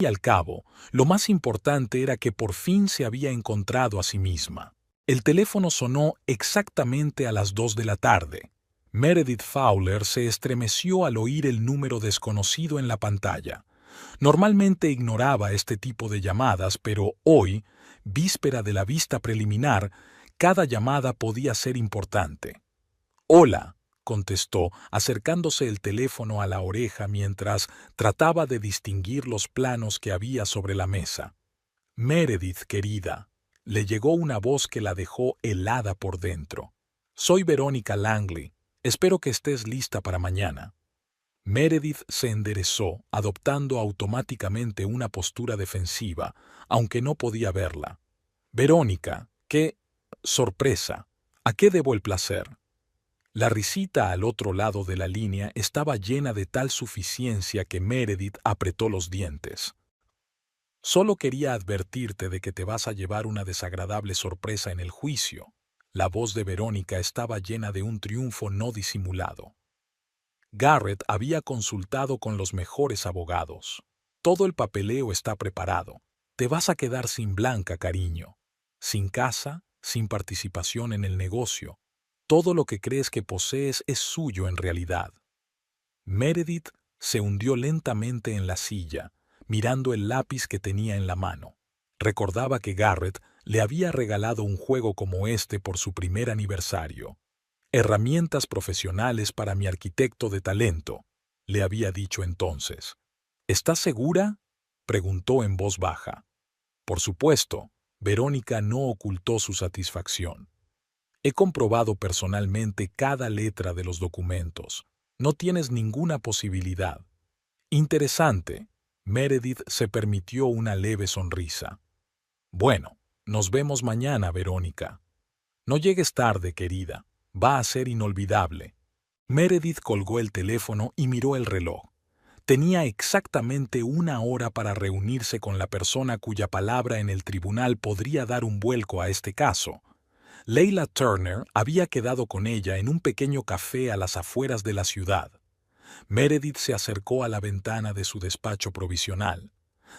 Y al cabo, lo más importante era que por fin se había encontrado a sí misma. El teléfono sonó exactamente a las 2 de la tarde. Meredith Fowler se estremeció al oír el número desconocido en la pantalla. Normalmente ignoraba este tipo de llamadas, pero hoy, víspera de la vista preliminar, cada llamada podía ser importante. «Hola», contestó, acercándose el teléfono a la oreja mientras trataba de distinguir los planos que había sobre la mesa. «Meredith, querida», le llegó una voz que la dejó helada por dentro. «Soy Verónica Langley. Espero que estés lista para mañana». Meredith se enderezó, adoptando automáticamente una postura defensiva, aunque no podía verla. «Verónica, qué sorpresa. ¿A qué debo el placer?» La risita al otro lado de la línea estaba llena de tal suficiencia que Meredith apretó los dientes. «Solo quería advertirte de que te vas a llevar una desagradable sorpresa en el juicio». La voz de Verónica estaba llena de un triunfo no disimulado. Garrett había consultado con los mejores abogados. «Todo el papeleo está preparado. Te vas a quedar sin Blanca, cariño. Sin casa, sin participación en el negocio. Todo lo que crees que posees es suyo en realidad». Meredith se hundió lentamente en la silla, mirando el lápiz que tenía en la mano. Recordaba que Garrett le había regalado un juego como este por su primer aniversario. «Herramientas profesionales para mi arquitecto de talento», le había dicho entonces. «¿Estás segura?», preguntó en voz baja. Por supuesto, Verónica no ocultó su satisfacción. «He comprobado personalmente cada letra de los documentos. No tienes ninguna posibilidad». «Interesante». Meredith se permitió una leve sonrisa. «Bueno, nos vemos mañana, Verónica. No llegues tarde, querida. Va a ser inolvidable». Meredith colgó el teléfono y miró el reloj. Tenía exactamente 1 hora para reunirse con la persona cuya palabra en el tribunal podría dar un vuelco a este caso. Leila Turner había quedado con ella en un pequeño café a las afueras de la ciudad. Meredith se acercó a la ventana de su despacho provisional.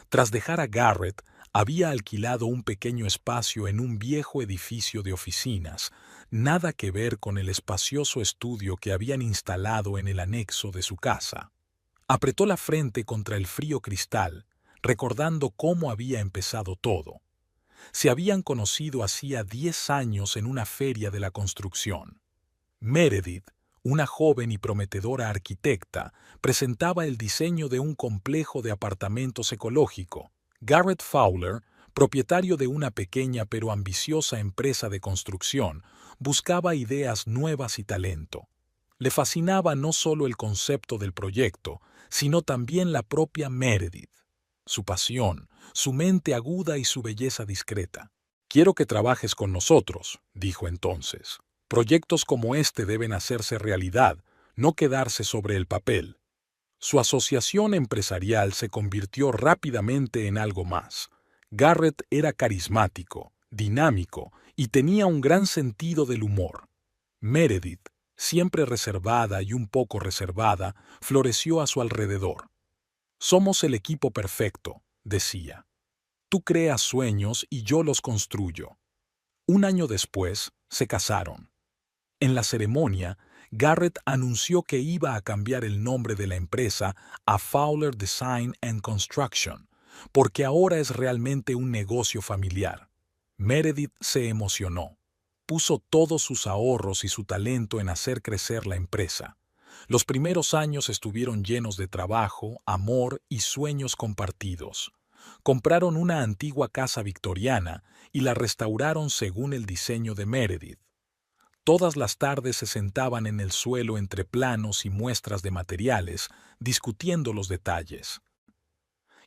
Tras dejar a Garrett, había alquilado un pequeño espacio en un viejo edificio de oficinas, nada que ver con el espacioso estudio que habían instalado en el anexo de su casa. Apretó la frente contra el frío cristal, recordando cómo había empezado todo. Se habían conocido hacía 10 años en una feria de la construcción. Meredith, una joven y prometedora arquitecta, presentaba el diseño de un complejo de apartamentos ecológico. Garrett Fowler, propietario de una pequeña pero ambiciosa empresa de construcción, buscaba ideas nuevas y talento. Le fascinaba no solo el concepto del proyecto, sino también la propia Meredith, su pasión, su mente aguda y su belleza discreta. «Quiero que trabajes con nosotros», dijo entonces. «Proyectos como este deben hacerse realidad, no quedarse sobre el papel». Su asociación empresarial se convirtió rápidamente en algo más. Garrett era carismático, dinámico y tenía un gran sentido del humor. Meredith, siempre reservada y un poco reservada, floreció a su alrededor. «Somos el equipo perfecto», decía. «Tú creas sueños y yo los construyo». 1 año después, se casaron. En la ceremonia, Garrett anunció que iba a cambiar el nombre de la empresa a Fowler Design and Construction, porque ahora es realmente un negocio familiar. Meredith se emocionó. Puso todos sus ahorros y su talento en hacer crecer la empresa. Los primeros años estuvieron llenos de trabajo, amor y sueños compartidos. Compraron una antigua casa victoriana y la restauraron según el diseño de Meredith. Todas las tardes se sentaban en el suelo entre planos y muestras de materiales, discutiendo los detalles.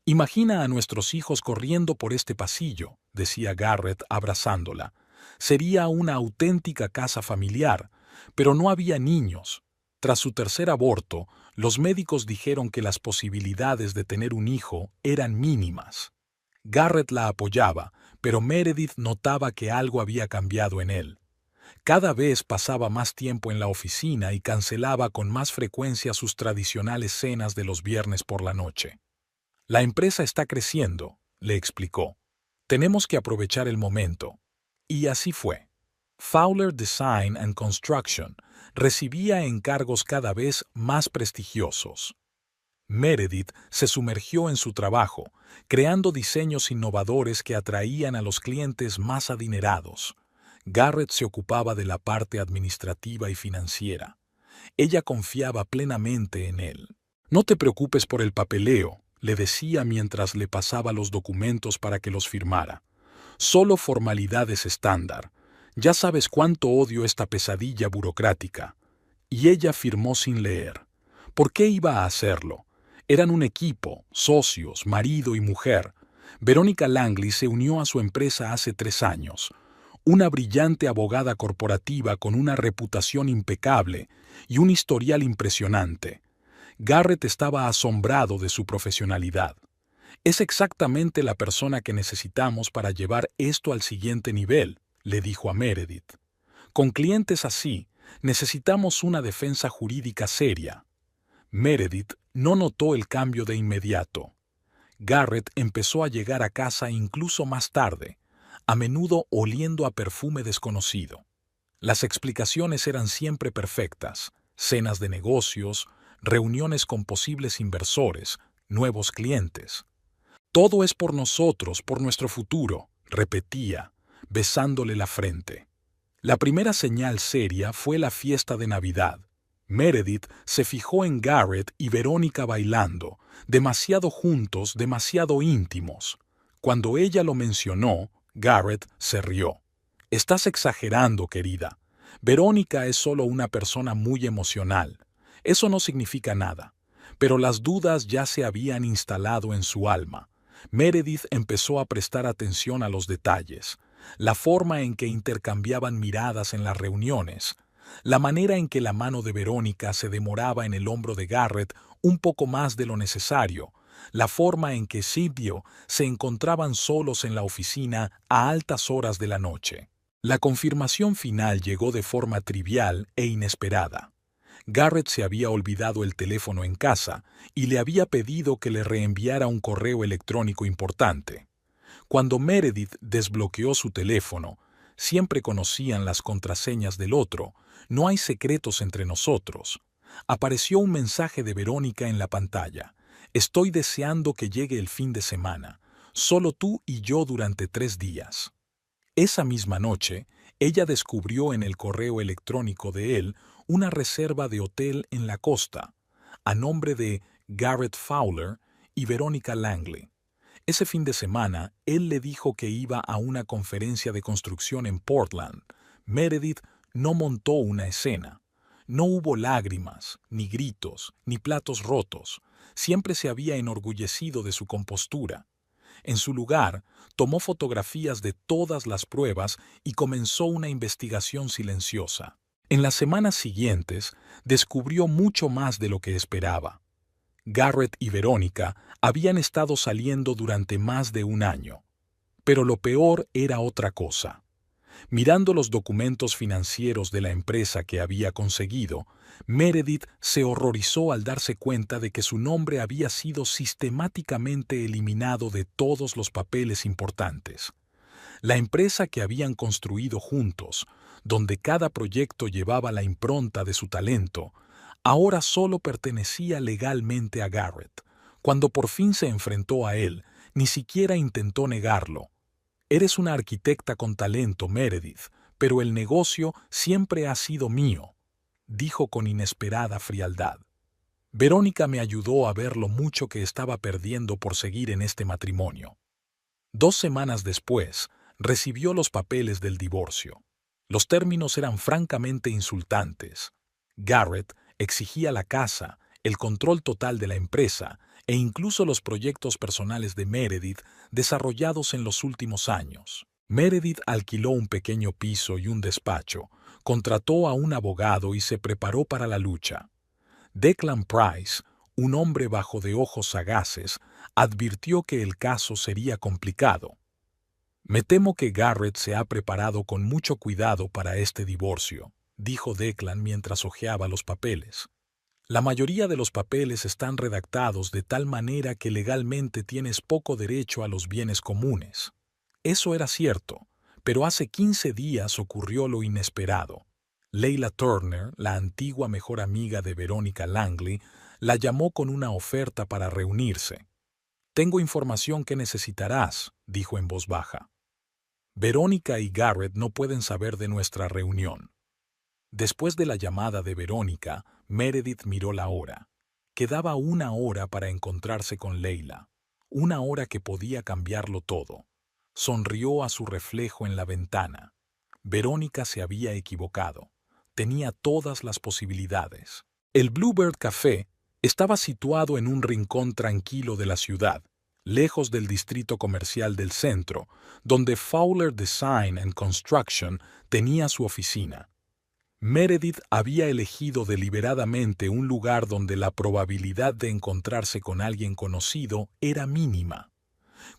«Imagina a nuestros hijos corriendo por este pasillo», decía Garrett abrazándola. «Sería una auténtica casa familiar, pero no había niños». Tras su tercer aborto, los médicos dijeron que las posibilidades de tener un hijo eran mínimas. Garrett la apoyaba, pero Meredith notaba que algo había cambiado en él. Cada vez pasaba más tiempo en la oficina y cancelaba con más frecuencia sus tradicionales cenas de los viernes por la noche. La empresa está creciendo, le explicó. Tenemos que aprovechar el momento. Y así fue. Fowler Design and Construction recibía encargos cada vez más prestigiosos. Meredith se sumergió en su trabajo, creando diseños innovadores que atraían a los clientes más adinerados. Garrett se ocupaba de la parte administrativa y financiera. Ella confiaba plenamente en él. No te preocupes por el papeleo, le decía mientras le pasaba los documentos para que los firmara. Solo formalidades estándar. Ya sabes cuánto odio esta pesadilla burocrática. Y ella firmó sin leer. ¿Por qué iba a hacerlo? Eran un equipo, socios, marido y mujer. Verónica Langley se unió a su empresa hace 3 años. Una brillante abogada corporativa con una reputación impecable y un historial impresionante. Garrett estaba asombrado de su profesionalidad. Es exactamente la persona que necesitamos para llevar esto al siguiente nivel, le dijo a Meredith. Con clientes así, necesitamos una defensa jurídica seria. Meredith no notó el cambio de inmediato. Garrett empezó a llegar a casa incluso más tarde, a menudo oliendo a perfume desconocido. Las explicaciones eran siempre perfectas: cenas de negocios, reuniones con posibles inversores, nuevos clientes. Todo es por nosotros, por nuestro futuro, repetía, besándole la frente. La primera señal seria fue la fiesta de Navidad. Meredith se fijó en Garrett y Verónica bailando, demasiado juntos, demasiado íntimos. Cuando ella lo mencionó, Garrett se rió. Estás exagerando, querida. Verónica es solo una persona muy emocional. Eso no significa nada. Pero las dudas ya se habían instalado en su alma. Meredith empezó a prestar atención a los detalles, la forma en que intercambiaban miradas en las reuniones, la manera en que la mano de Verónica se demoraba en el hombro de Garrett un poco más de lo necesario, la forma en que Sid y yo se encontraban solos en la oficina a altas horas de la noche. La confirmación final llegó de forma trivial e inesperada. Garrett se había olvidado el teléfono en casa y le había pedido que le reenviara un correo electrónico importante. Cuando Meredith desbloqueó su teléfono, siempre conocían las contraseñas del otro, no hay secretos entre nosotros. Apareció un mensaje de Verónica en la pantalla. Estoy deseando que llegue el fin de semana, solo tú y yo durante 3 días. Esa misma noche, ella descubrió en el correo electrónico de él una reserva de hotel en la costa, a nombre de Garrett Fowler y Verónica Langley. Ese fin de semana, él le dijo que iba a una conferencia de construcción en Portland. Meredith no montó una escena. No hubo lágrimas, ni gritos, ni platos rotos. Siempre se había enorgullecido de su compostura. En su lugar, tomó fotografías de todas las pruebas y comenzó una investigación silenciosa. En las semanas siguientes, descubrió mucho más de lo que esperaba. Garrett y Verónica habían estado saliendo durante más de 1 año. Pero lo peor era otra cosa. Mirando los documentos financieros de la empresa que había conseguido, Meredith se horrorizó al darse cuenta de que su nombre había sido sistemáticamente eliminado de todos los papeles importantes. La empresa que habían construido juntos, donde cada proyecto llevaba la impronta de su talento, ahora solo pertenecía legalmente a Garrett. Cuando por fin se enfrentó a él, ni siquiera intentó negarlo. Eres una arquitecta con talento, Meredith, pero el negocio siempre ha sido mío, dijo con inesperada frialdad. Verónica me ayudó a ver lo mucho que estaba perdiendo por seguir en este matrimonio. 2 semanas después, recibió los papeles del divorcio. Los términos eran francamente insultantes. Garrett exigía la casa, el control total de la empresa e incluso los proyectos personales de Meredith desarrollados en los últimos años. Meredith alquiló un pequeño piso y un despacho, contrató a un abogado y se preparó para la lucha. Declan Price, un hombre bajo de ojos sagaces, advirtió que el caso sería complicado. Me temo que Garrett se ha preparado con mucho cuidado para este divorcio, dijo Declan mientras hojeaba los papeles. La mayoría de los papeles están redactados de tal manera que legalmente tienes poco derecho a los bienes comunes. Eso era cierto, pero hace 15 días ocurrió lo inesperado. Leila Turner, la antigua mejor amiga de Veronica Langley, la llamó con una oferta para reunirse. «Tengo información que necesitarás», dijo en voz baja. «Verónica y Garrett no pueden saber de nuestra reunión». Después de la llamada de Verónica, Meredith miró la hora. Quedaba 1 hora para encontrarse con Leila. 1 hora que podía cambiarlo todo. Sonrió a su reflejo en la ventana. Verónica se había equivocado. Tenía todas las posibilidades. El Bluebird Café estaba situado en un rincón tranquilo de la ciudad, lejos del distrito comercial del centro, donde Fowler Design and Construction tenía su oficina. Meredith había elegido deliberadamente un lugar donde la probabilidad de encontrarse con alguien conocido era mínima.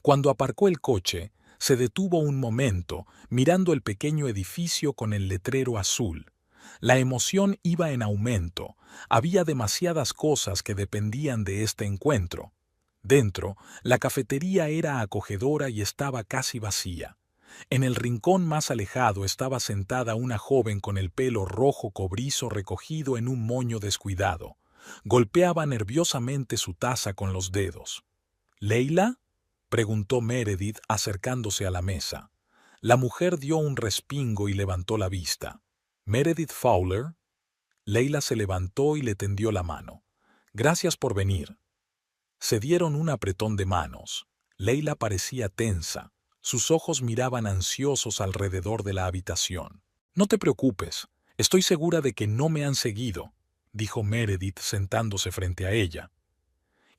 Cuando aparcó el coche, se detuvo un momento mirando el pequeño edificio con el letrero azul. La emoción iba en aumento. Había demasiadas cosas que dependían de este encuentro. Dentro, la cafetería era acogedora y estaba casi vacía. En el rincón más alejado estaba sentada una joven con el pelo rojo cobrizo recogido en un moño descuidado. Golpeaba nerviosamente su taza con los dedos. «¿Leila?», preguntó Meredith acercándose a la mesa. La mujer dio un respingo y levantó la vista. «¿Meredith Fowler?». Leila se levantó y le tendió la mano. «Gracias por venir». Se dieron un apretón de manos. Leila parecía tensa. Sus ojos miraban ansiosos alrededor de la habitación. «No te preocupes, estoy segura de que no me han seguido», dijo Meredith sentándose frente a ella.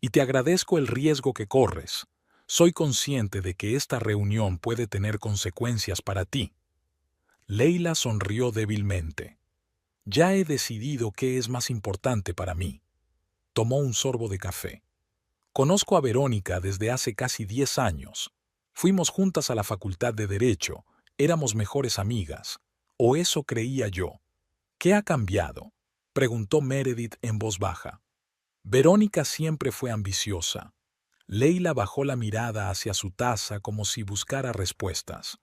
«Y te agradezco el riesgo que corres. Soy consciente de que esta reunión puede tener consecuencias para ti». Leila sonrió débilmente. «Ya he decidido qué es más importante para mí». Tomó un sorbo de café. «Conozco a Verónica desde hace casi 10 años. Fuimos juntas a la Facultad de Derecho, éramos mejores amigas. O eso creía yo». «¿Qué ha cambiado?», preguntó Meredith en voz baja. «Verónica siempre fue ambiciosa». Leila bajó la mirada hacia su taza como si buscara respuestas.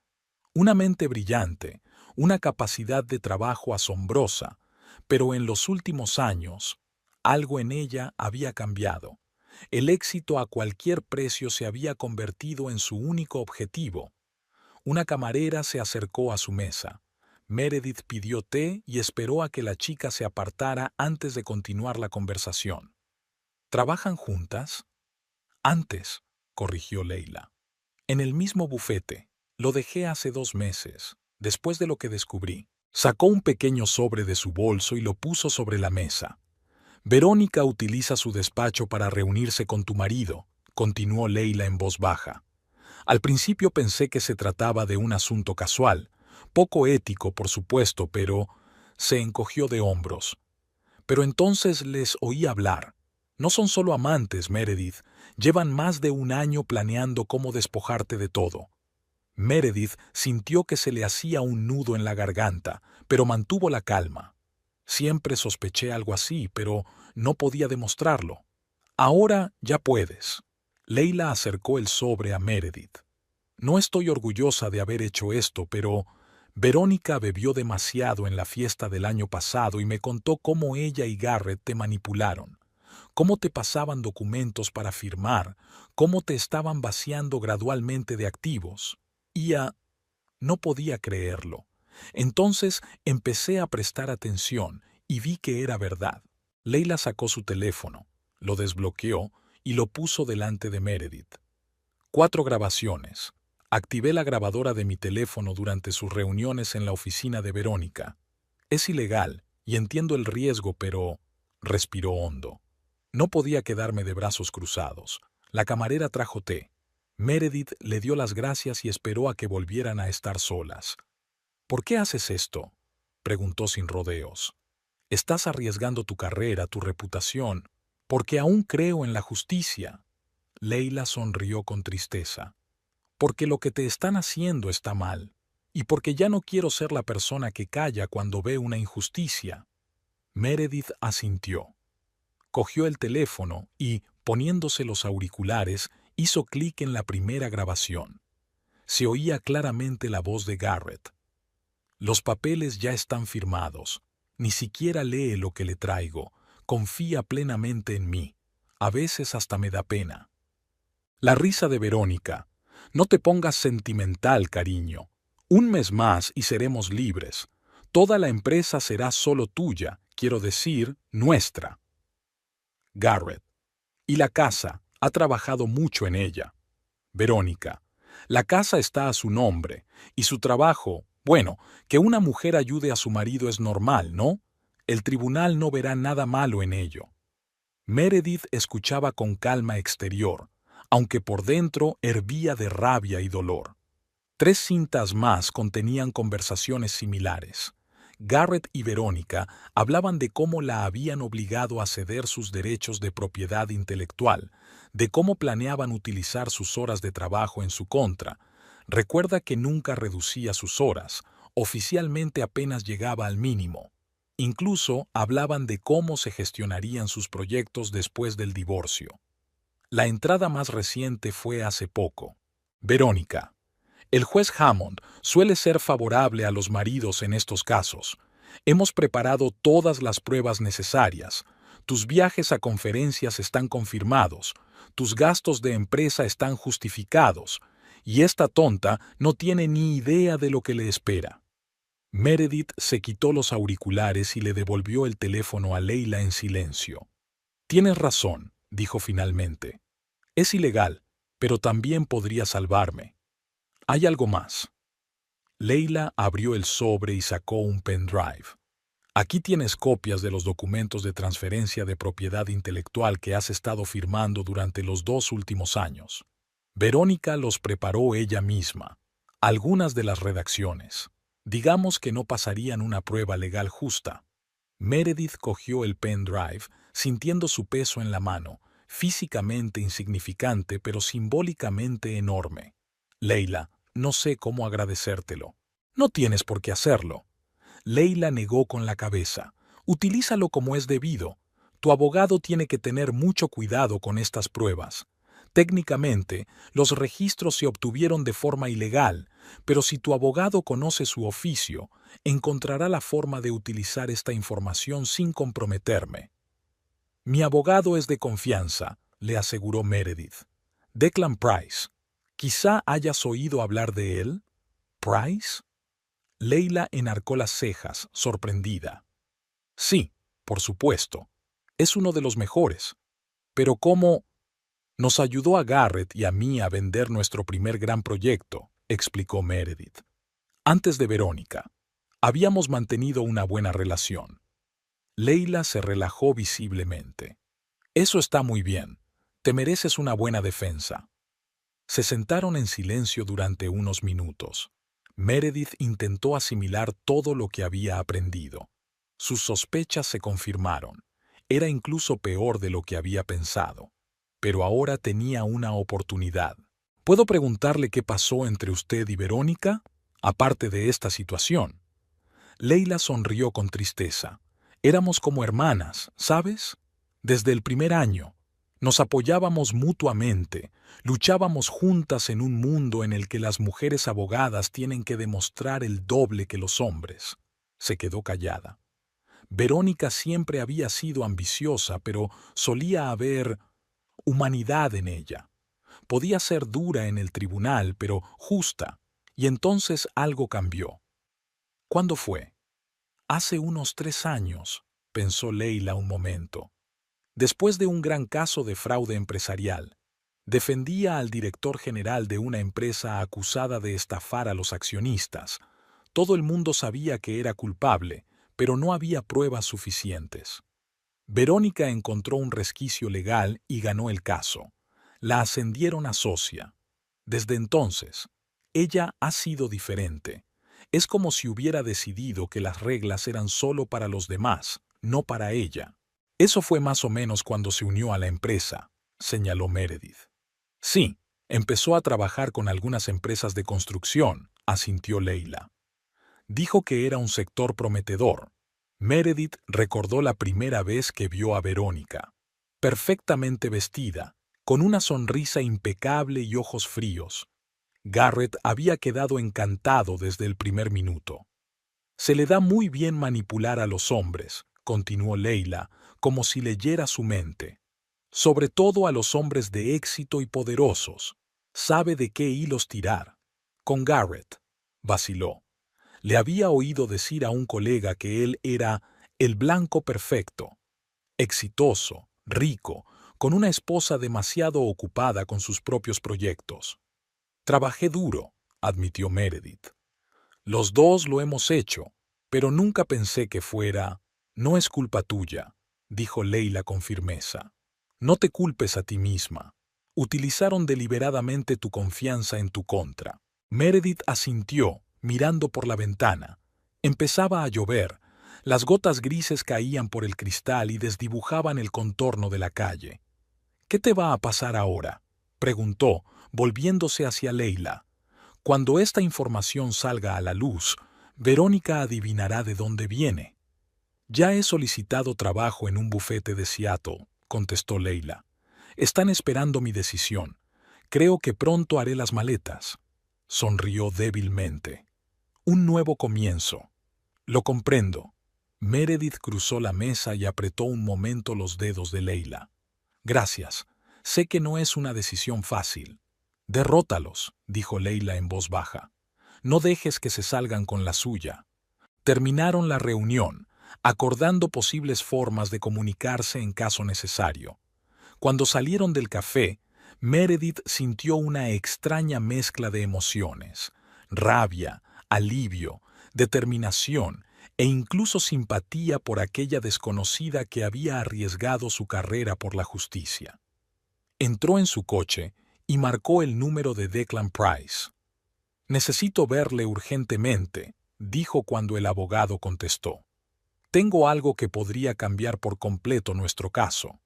Una mente brillante, una capacidad de trabajo asombrosa, pero en los últimos años, algo en ella había cambiado. El éxito a cualquier precio se había convertido en su único objetivo. Una camarera se acercó a su mesa. Meredith pidió té y esperó a que la chica se apartara antes de continuar la conversación. «¿Trabajan juntas?». «Antes», corrigió Leila. «En el mismo bufete. Lo dejé hace 2 meses, después de lo que descubrí». Sacó un pequeño sobre de su bolso y lo puso sobre la mesa. «Verónica utiliza su despacho para reunirse con tu marido», continuó Leila en voz baja. «Al principio pensé que se trataba de un asunto casual, poco ético, por supuesto, pero…» Se encogió de hombros. «Pero entonces les oí hablar. No son solo amantes, Meredith, llevan más de 1 año planeando cómo despojarte de todo». Meredith sintió que se le hacía un nudo en la garganta, pero mantuvo la calma. «Siempre sospeché algo así, pero no podía demostrarlo. Ahora ya puedes». Leila acercó el sobre a Meredith. «No estoy orgullosa de haber hecho esto, pero Verónica bebió demasiado en la fiesta del año pasado y me contó cómo ella y Garrett te manipularon, cómo te pasaban documentos para firmar, cómo te estaban vaciando gradualmente de activos. No podía creerlo. Entonces empecé a prestar atención y vi que era verdad». Leila sacó su teléfono, lo desbloqueó y lo puso delante de Meredith. 4 grabaciones. Activé la grabadora de mi teléfono durante sus reuniones en la oficina de Verónica. Es ilegal y entiendo el riesgo, pero… Respiró hondo. No podía quedarme de brazos cruzados. La camarera trajo té. Meredith le dio las gracias y esperó a que volvieran a estar solas. «¿Por qué haces esto?», preguntó sin rodeos. «Estás arriesgando tu carrera, tu reputación, porque aún creo en la justicia». Leila sonrió con tristeza. «Porque lo que te están haciendo está mal, y porque ya no quiero ser la persona que calla cuando ve una injusticia». Meredith asintió. Cogió el teléfono y, poniéndose los auriculares, hizo clic en la primera grabación. Se oía claramente la voz de Garrett. Los papeles ya están firmados. Ni siquiera lee lo que le traigo. Confía plenamente en mí. A veces hasta me da pena. La risa de Verónica. No te pongas sentimental, cariño. Un mes más y seremos libres. Toda la empresa será solo tuya, quiero decir, nuestra. Garrett. Y la casa, ha trabajado mucho en ella. Verónica. La casa está a su nombre, y su trabajo, bueno, que una mujer ayude a su marido es normal, ¿no? El tribunal no verá nada malo en ello. Meredith escuchaba con calma exterior, aunque por dentro hervía de rabia y dolor. 3 cintas más contenían conversaciones similares. Garrett y Verónica hablaban de cómo la habían obligado a ceder sus derechos de propiedad intelectual, de cómo planeaban utilizar sus horas de trabajo en su contra. Recuerda que nunca reducía sus horas, oficialmente apenas llegaba al mínimo. Incluso hablaban de cómo se gestionarían sus proyectos después del divorcio. La entrada más reciente fue hace poco. Verónica. El juez Hammond suele ser favorable a los maridos en estos casos. Hemos preparado todas las pruebas necesarias. Tus viajes a conferencias están confirmados. Tus gastos de empresa están justificados. Y esta tonta no tiene ni idea de lo que le espera. Meredith se quitó los auriculares y le devolvió el teléfono a Leila en silencio. Tienes razón, dijo finalmente. Es ilegal, pero también podría salvarme. Hay algo más. Leila abrió el sobre y sacó un pendrive. Aquí tienes copias de los documentos de transferencia de propiedad intelectual que has estado firmando durante los 2 últimos años. Verónica los preparó ella misma. Algunas de las redacciones. Digamos que no pasarían una prueba legal justa. Meredith cogió el pendrive, sintiendo su peso en la mano, físicamente insignificante pero simbólicamente enorme. Leila, no sé cómo agradecértelo. No tienes por qué hacerlo. Leila negó con la cabeza. Utilízalo como es debido. Tu abogado tiene que tener mucho cuidado con estas pruebas. Técnicamente, los registros se obtuvieron de forma ilegal, pero si tu abogado conoce su oficio, encontrará la forma de utilizar esta información sin comprometerme. Mi abogado es de confianza, le aseguró Meredith. Declan Price. Quizá hayas oído hablar de él. ¿Price? Leila enarcó las cejas, sorprendida. Sí, por supuesto. Es uno de los mejores. Pero ¿cómo? Nos ayudó a Garrett y a mí a vender nuestro primer gran proyecto, explicó Meredith. Antes de Verónica, habíamos mantenido una buena relación. Leila se relajó visiblemente. Eso está muy bien. Te mereces una buena defensa. Se sentaron en silencio durante unos minutos. Meredith intentó asimilar todo lo que había aprendido. Sus sospechas se confirmaron. Era incluso peor de lo que había pensado. Pero ahora tenía una oportunidad. ¿Puedo preguntarle qué pasó entre usted y Verónica, aparte de esta situación? Leila sonrió con tristeza. Éramos como hermanas, ¿sabes? Desde el primer año. Nos apoyábamos mutuamente, luchábamos juntas en un mundo en el que las mujeres abogadas tienen que demostrar el doble que los hombres. Se quedó callada. Verónica siempre había sido ambiciosa, pero solía haber humanidad en ella. Podía ser dura en el tribunal, pero justa, y entonces algo cambió. ¿Cuándo fue? Hace unos 3 años, pensó Leila un momento. Después de un gran caso de fraude empresarial, defendía al director general de una empresa acusada de estafar a los accionistas. Todo el mundo sabía que era culpable, pero no había pruebas suficientes. Verónica encontró un resquicio legal y ganó el caso. La ascendieron a socia. Desde entonces, ella ha sido diferente. Es como si hubiera decidido que las reglas eran solo para los demás, no para ella. Eso fue más o menos cuando se unió a la empresa, señaló Meredith. Sí, empezó a trabajar con algunas empresas de construcción, asintió Leila. Dijo que era un sector prometedor. Meredith recordó la primera vez que vio a Verónica. perfectamente vestida, con una sonrisa impecable y ojos fríos. Garrett había quedado encantado desde el primer minuto. Se le da muy bien manipular a los hombres, continuó Leila, como si leyera su mente. Sobre todo a los hombres de éxito y poderosos. Sabe de qué hilos tirar. Con Garrett, vaciló. Le había oído decir a un colega que él era el blanco perfecto. Exitoso, rico, con una esposa demasiado ocupada con sus propios proyectos. Trabajé duro, admitió Meredith. Los dos lo hemos hecho, pero nunca pensé que fuera... No es culpa tuya, dijo Leila con firmeza. No te culpes a ti misma. Utilizaron deliberadamente tu confianza en tu contra. Meredith asintió, mirando por la ventana. Empezaba a llover. Las gotas grises caían por el cristal y desdibujaban el contorno de la calle. ¿Qué te va a pasar ahora?, preguntó, volviéndose hacia Leila. Cuando esta información salga a la luz, Verónica adivinará de dónde viene. Ya he solicitado trabajo en un bufete de Seattle, contestó Leila. Están esperando mi decisión. Creo que pronto haré las maletas. Sonrió débilmente. Un nuevo comienzo. Lo comprendo. Meredith cruzó la mesa y apretó un momento los dedos de Leila. Gracias. Sé que no es una decisión fácil. Derrótalos, dijo Leila en voz baja. No dejes que se salgan con la suya. Terminaron la reunión, acordando posibles formas de comunicarse en caso necesario. Cuando salieron del café, Meredith sintió una extraña mezcla de emociones: rabia, alivio, determinación e incluso simpatía por aquella desconocida que había arriesgado su carrera por la justicia. Entró en su coche y marcó el número de Declan Price. «Necesito verle urgentemente», dijo cuando el abogado contestó. «Tengo algo que podría cambiar por completo nuestro caso».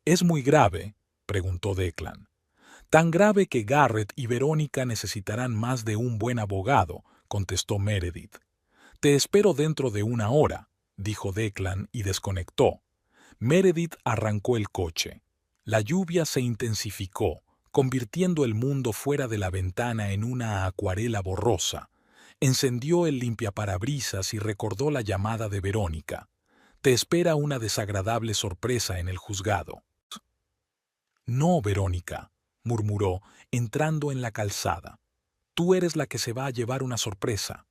«¿Es muy grave?», preguntó Declan. «Tan grave que Garrett y Verónica necesitarán más de un buen abogado», contestó Meredith. «Te espero dentro de una hora», dijo Declan y desconectó. Meredith arrancó el coche. La lluvia se intensificó, convirtiendo el mundo fuera de la ventana en una acuarela borrosa. Encendió el limpiaparabrisas y recordó la llamada de Verónica. «Te espera una desagradable sorpresa en el juzgado». «No, Verónica», murmuró, entrando en la calzada. «Tú eres la que se va a llevar una sorpresa».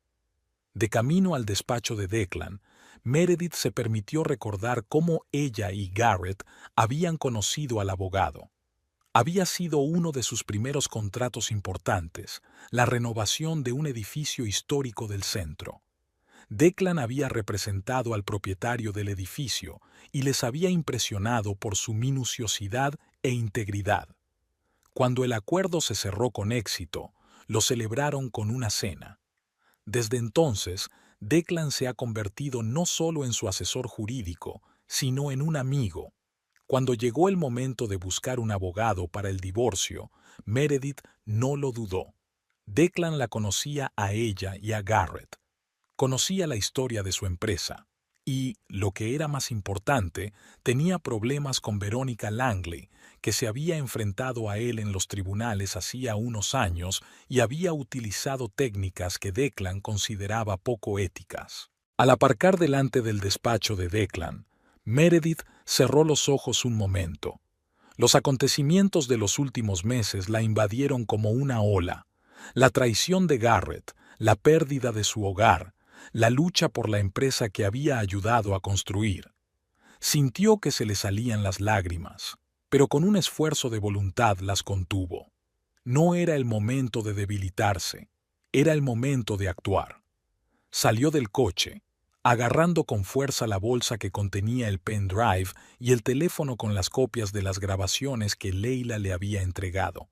De camino al despacho de Declan, Meredith se permitió recordar cómo ella y Garrett habían conocido al abogado. Había sido uno de sus primeros contratos importantes, la renovación de un edificio histórico del centro. Declan había representado al propietario del edificio y les había impresionado por su minuciosidad e integridad. Cuando el acuerdo se cerró con éxito, lo celebraron con una cena. Desde entonces, Declan se ha convertido no solo en su asesor jurídico, sino en un amigo. Cuando llegó el momento de buscar un abogado para el divorcio, Meredith no lo dudó. Declan la conocía a ella y a Garrett. Conocía la historia de su empresa. Y, lo que era más importante, tenía problemas con Verónica Langley, que se había enfrentado a él en los tribunales hacía unos años y había utilizado técnicas que Declan consideraba poco éticas. Al aparcar delante del despacho de Declan, Meredith cerró los ojos un momento. Los acontecimientos de los últimos meses la invadieron como una ola. La traición de Garrett, la pérdida de su hogar, la lucha por la empresa que había ayudado a construir. Sintió que se le salían las lágrimas, pero con un esfuerzo de voluntad las contuvo. No era el momento de debilitarse, era el momento de actuar. Salió del coche, agarrando con fuerza la bolsa que contenía el pendrive y el teléfono con las copias de las grabaciones que Leila le había entregado.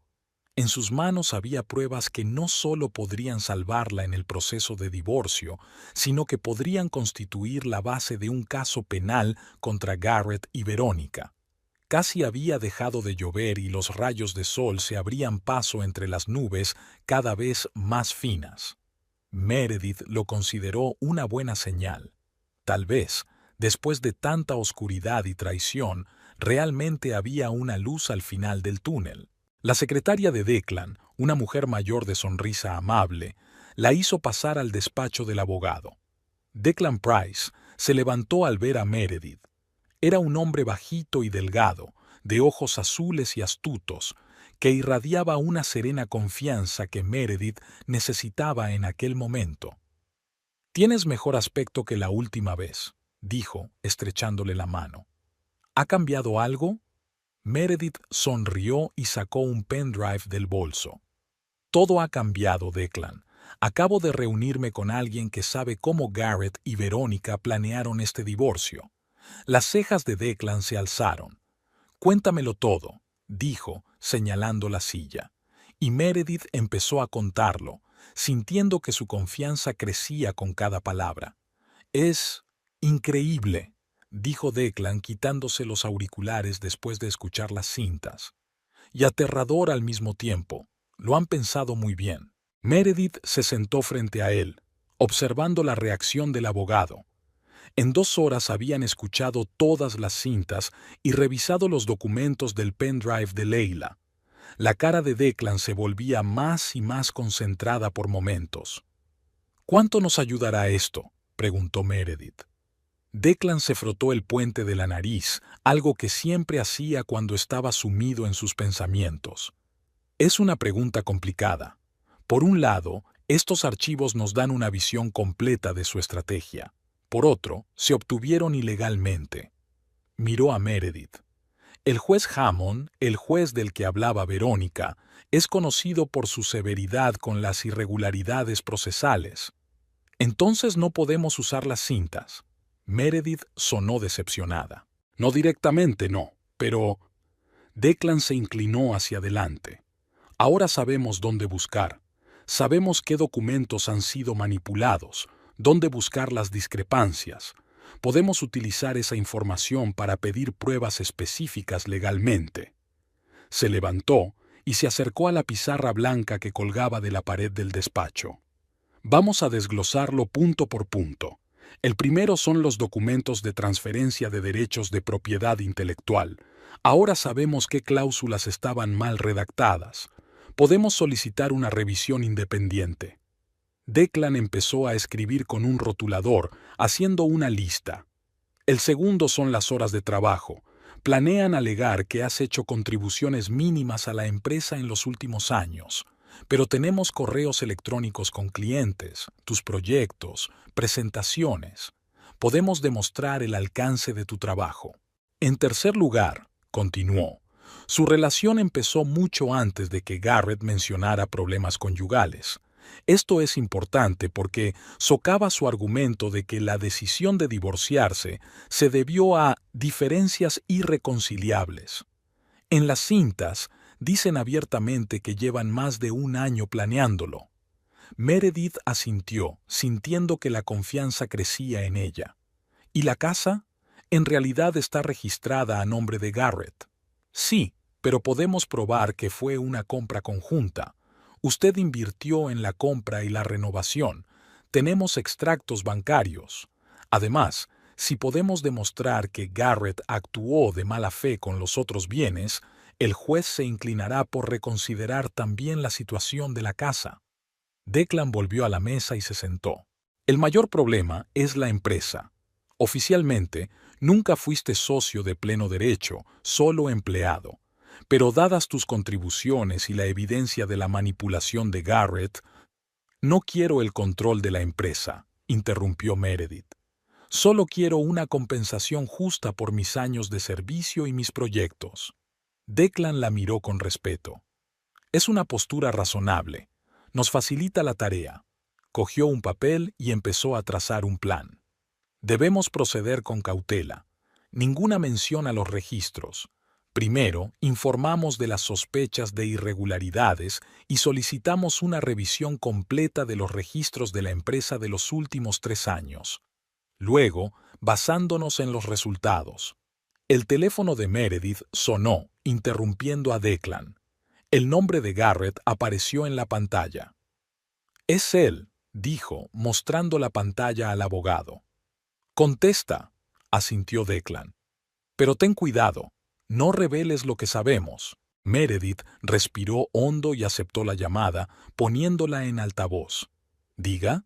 En sus manos había pruebas que no solo podrían salvarla en el proceso de divorcio, sino que podrían constituir la base de un caso penal contra Garrett y Verónica. Casi había dejado de llover y los rayos de sol se abrían paso entre las nubes cada vez más finas. Meredith lo consideró una buena señal. Tal vez, después de tanta oscuridad y traición, Realmente había una luz al final del túnel. La secretaria de Declan, una mujer mayor de sonrisa amable, la hizo pasar al despacho del abogado. Declan Price se levantó al ver a Meredith. Era un hombre bajito y delgado, de ojos azules y astutos, que irradiaba una serena confianza que Meredith necesitaba en aquel momento. «Tienes mejor aspecto que la última vez», dijo, estrechándole la mano. «¿Ha cambiado algo?» Meredith sonrió y sacó un pendrive del bolso. «Todo ha cambiado, Declan. Acabo de reunirme con alguien que sabe cómo Garrett y Verónica planearon este divorcio». Las cejas de Declan se alzaron. «Cuéntamelo todo», dijo, señalando la silla. Y Meredith empezó a contarlo, sintiendo que su confianza crecía con cada palabra. «Es increíble», dijo Declan quitándose los auriculares después de escuchar las cintas. «Y aterrador al mismo tiempo. Lo han pensado muy bien». Meredith se sentó frente a él, observando la reacción del abogado. En 2 horas habían escuchado todas las cintas y revisado los documentos del pendrive de Leila. La cara de Declan se volvía más y más concentrada por momentos. «¿Cuánto nos ayudará esto?», preguntó Meredith. Declan se frotó el puente de la nariz, algo que siempre hacía cuando estaba sumido en sus pensamientos. «Es una pregunta complicada. Por un lado, estos archivos nos dan una visión completa de su estrategia. Por otro, se obtuvieron ilegalmente». Miró a Meredith. «El juez Hammond, el juez del que hablaba Verónica, es conocido por su severidad con las irregularidades procesales. Entonces no podemos usar las cintas». Meredith sonó decepcionada. «No directamente, no, pero...» Declan se inclinó hacia adelante. «Ahora sabemos dónde buscar. Sabemos qué documentos han sido manipulados, dónde buscar las discrepancias. Podemos utilizar esa información para pedir pruebas específicas legalmente». Se levantó y se acercó a la pizarra blanca que colgaba de la pared del despacho. «Vamos a desglosarlo punto por punto. El primero son los documentos de transferencia de derechos de propiedad intelectual. Ahora sabemos qué cláusulas estaban mal redactadas. Podemos solicitar una revisión independiente». Declan empezó a escribir con un rotulador, haciendo una lista. «El segundo son las horas de trabajo. Planean alegar que has hecho contribuciones mínimas a la empresa en los últimos años. Pero tenemos correos electrónicos con clientes, tus proyectos, presentaciones. Podemos demostrar el alcance de tu trabajo». «En tercer lugar», continuó, «su relación empezó mucho antes de que Garrett mencionara problemas conyugales. Esto es importante porque socava su argumento de que la decisión de divorciarse se debió a diferencias irreconciliables. En las cintas dicen abiertamente que llevan más de 1 año planeándolo». Meredith asintió, sintiendo que la confianza crecía en ella. «¿Y la casa? En realidad está registrada a nombre de Garrett». «Sí, pero podemos probar que fue una compra conjunta. Usted invirtió en la compra y la renovación. Tenemos extractos bancarios. Además, si podemos demostrar que Garrett actuó de mala fe con los otros bienes, el juez se inclinará por reconsiderar también la situación de la casa». Declan volvió a la mesa y se sentó. «El mayor problema es la empresa. Oficialmente, nunca fuiste socio de pleno derecho, solo empleado. Pero dadas tus contribuciones y la evidencia de la manipulación de Garrett...» «No quiero el control de la empresa», interrumpió Meredith. «Solo quiero una compensación justa por mis años de servicio y mis proyectos». Declan la miró con respeto. «Es una postura razonable. Nos facilita la tarea». Cogió un papel y empezó a trazar un plan. «Debemos proceder con cautela. Ninguna mención a los registros. Primero, informamos de las sospechas de irregularidades y solicitamos una revisión completa de los registros de la empresa de los últimos 3 años. Luego, basándonos en los resultados». El teléfono de Meredith sonó, interrumpiendo a Declan. El nombre de Garrett apareció en la pantalla. «Es él», dijo, mostrando la pantalla al abogado. «Contesta», asintió Declan. «Pero ten cuidado. No reveles lo que sabemos. Meredith respiró hondo y aceptó la llamada, poniéndola en altavoz. ¿Diga?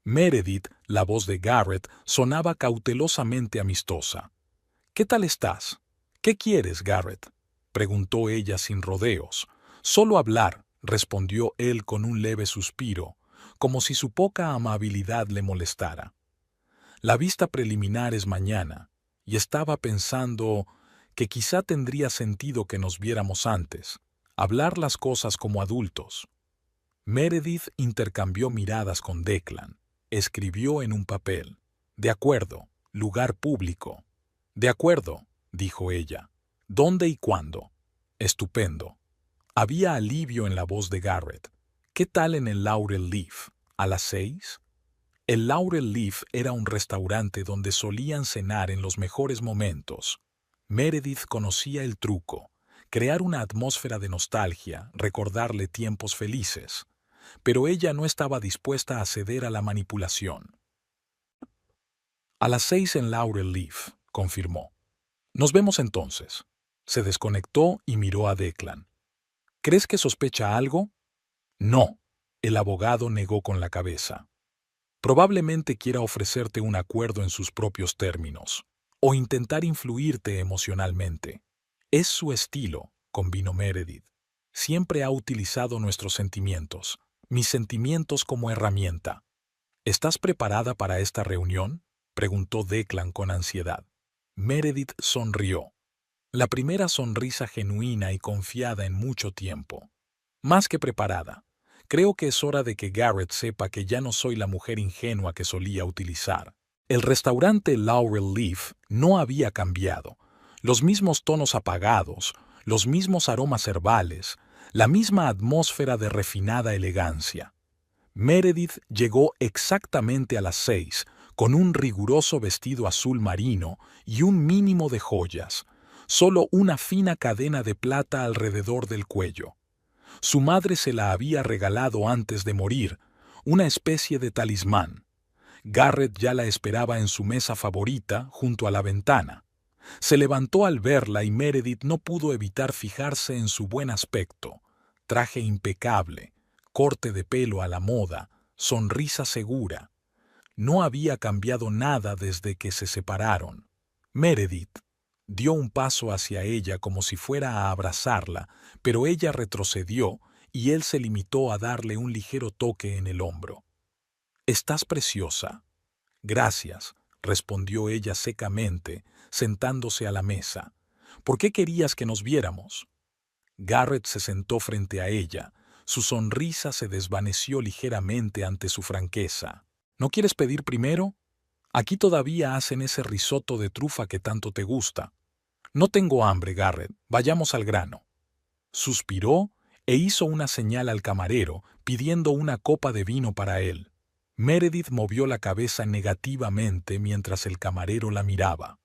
Meredith, la voz de Garrett, sonaba cautelosamente amistosa. ¿Qué tal estás? ¿Qué quieres, Garrett? Preguntó ella sin rodeos. Solo hablar, respondió él con un leve suspiro, como si su poca amabilidad le molestara. La vista preliminar es mañana, y estaba pensando que quizá tendría sentido que nos viéramos antes, hablar las cosas como adultos. Meredith intercambió miradas con Declan. Escribió en un papel. De acuerdo, lugar público. De acuerdo, dijo ella. ¿Dónde y cuándo? Estupendo. Había alivio en la voz de Garrett. ¿Qué tal en el Laurel Leaf? ¿A las 6? El Laurel Leaf era un restaurante donde solían cenar en los mejores momentos. Meredith conocía el truco, crear una atmósfera de nostalgia, recordarle tiempos felices. Pero ella no estaba dispuesta a ceder a la manipulación. A las 6 en Laurel Leaf, confirmó. Nos vemos entonces. Se desconectó y miró a Declan. ¿Crees que sospecha algo? No, el abogado negó con la cabeza. Probablemente quiera ofrecerte un acuerdo en sus propios términos, o intentar influirte emocionalmente. Es su estilo, convino Meredith. Siempre ha utilizado nuestros sentimientos, mis sentimientos como herramienta. ¿Estás preparada para esta reunión?, preguntó Declan con ansiedad. Meredith sonrió. La primera sonrisa genuina y confiada en mucho tiempo. Más que preparada. Creo que es hora de que Garrett sepa que ya no soy la mujer ingenua que solía utilizar. El restaurante Laurel Leaf no había cambiado. Los mismos tonos apagados, los mismos aromas herbales, la misma atmósfera de refinada elegancia. Meredith llegó exactamente a las 6, con un riguroso vestido azul marino y un mínimo de joyas, solo una fina cadena de plata alrededor del cuello. Su madre se la había regalado antes de morir, una especie de talismán. Garrett ya la esperaba en su mesa favorita, junto a la ventana. Se levantó al verla y Meredith no pudo evitar fijarse en su buen aspecto, traje impecable, corte de pelo a la moda, sonrisa segura. No había cambiado nada desde que se separaron. Meredith dio un paso hacia ella como si fuera a abrazarla, pero ella retrocedió y él se limitó a darle un ligero toque en el hombro. «Estás preciosa». «Gracias», respondió ella secamente, sentándose a la mesa. «¿Por qué querías que nos viéramos?» Garrett se sentó frente a ella. Su sonrisa se desvaneció ligeramente ante su franqueza. «¿No quieres pedir primero? Aquí todavía hacen ese risotto de trufa que tanto te gusta». «No tengo hambre, Garrett. Vayamos al grano». Suspiró e hizo una señal al camarero, pidiendo una copa de vino para él. Meredith movió la cabeza negativamente mientras el camarero la miraba.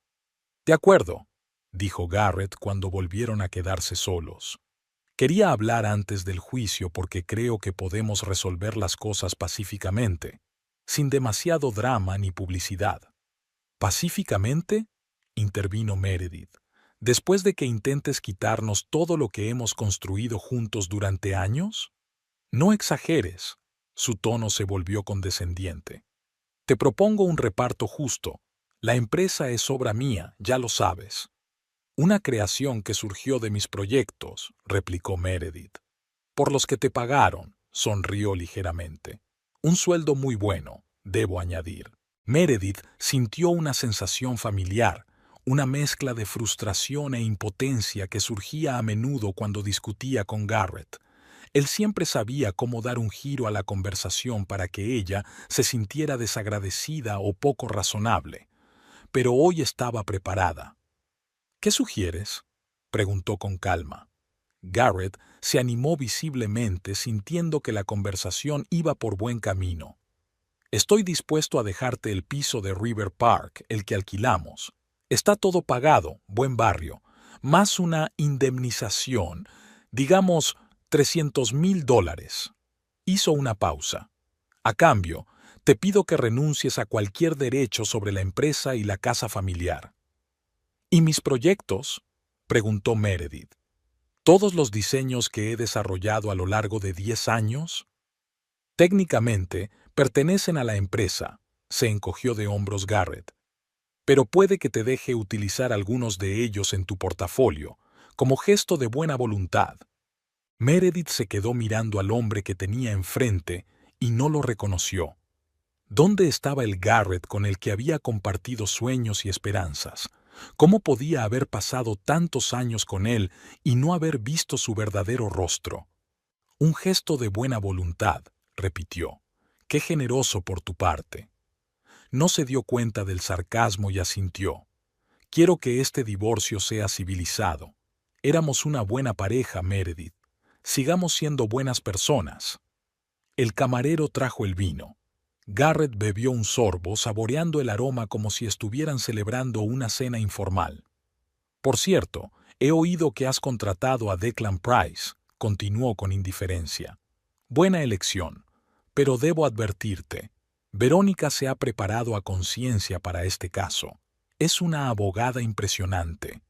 «De acuerdo», dijo Garrett cuando volvieron a quedarse solos. «Quería hablar antes del juicio porque creo que podemos resolver las cosas pacíficamente, sin demasiado drama ni publicidad». «¿Pacíficamente?», intervino Meredith. «¿Después de que intentes quitarnos todo lo que hemos construido juntos durante años?» «No exageres». Su tono se volvió condescendiente. «Te propongo un reparto justo. La empresa es obra mía, ya lo sabes». «Una creación que surgió de mis proyectos», replicó Meredith. «Por los que te pagaron», sonrió ligeramente. «Un sueldo muy bueno, debo añadir». Meredith sintió una sensación familiar, una mezcla de frustración e impotencia que surgía a menudo cuando discutía con Garrett. Él siempre sabía cómo dar un giro a la conversación para que ella se sintiera desagradecida o poco razonable. Pero hoy estaba preparada. «¿Qué sugieres?», preguntó con calma. Garrett se animó visiblemente, sintiendo que la conversación iba por buen camino. «Estoy dispuesto a dejarte el piso de River Park, el que alquilamos. Está todo pagado, buen barrio, más una indemnización, digamos $300,000. Hizo una pausa. «A cambio, te pido que renuncies a cualquier derecho sobre la empresa y la casa familiar». «¿Y mis proyectos?», preguntó Meredith. ¿Todos los diseños que he desarrollado a lo largo de 10 años? Técnicamente, pertenecen a la empresa, se encogió de hombros Garrett. Pero puede que te deje utilizar algunos de ellos en tu portafolio, como gesto de buena voluntad. Meredith se quedó mirando al hombre que tenía enfrente y no lo reconoció. ¿Dónde estaba el Garrett con el que había compartido sueños y esperanzas? ¿Cómo podía haber pasado tantos años con él y no haber visto su verdadero rostro? Un gesto de buena voluntad, repitió. Qué generoso por tu parte. No se dio cuenta del sarcasmo y asintió. Quiero que este divorcio sea civilizado. Éramos una buena pareja, Meredith. Sigamos siendo buenas personas. El camarero trajo el vino. Garrett bebió un sorbo, saboreando el aroma como si estuvieran celebrando una cena informal. Por cierto, he oído que has contratado a Declan Price, continuó con indiferencia. Buena elección, pero debo advertirte. Verónica se ha preparado a conciencia para este caso. Es una abogada impresionante.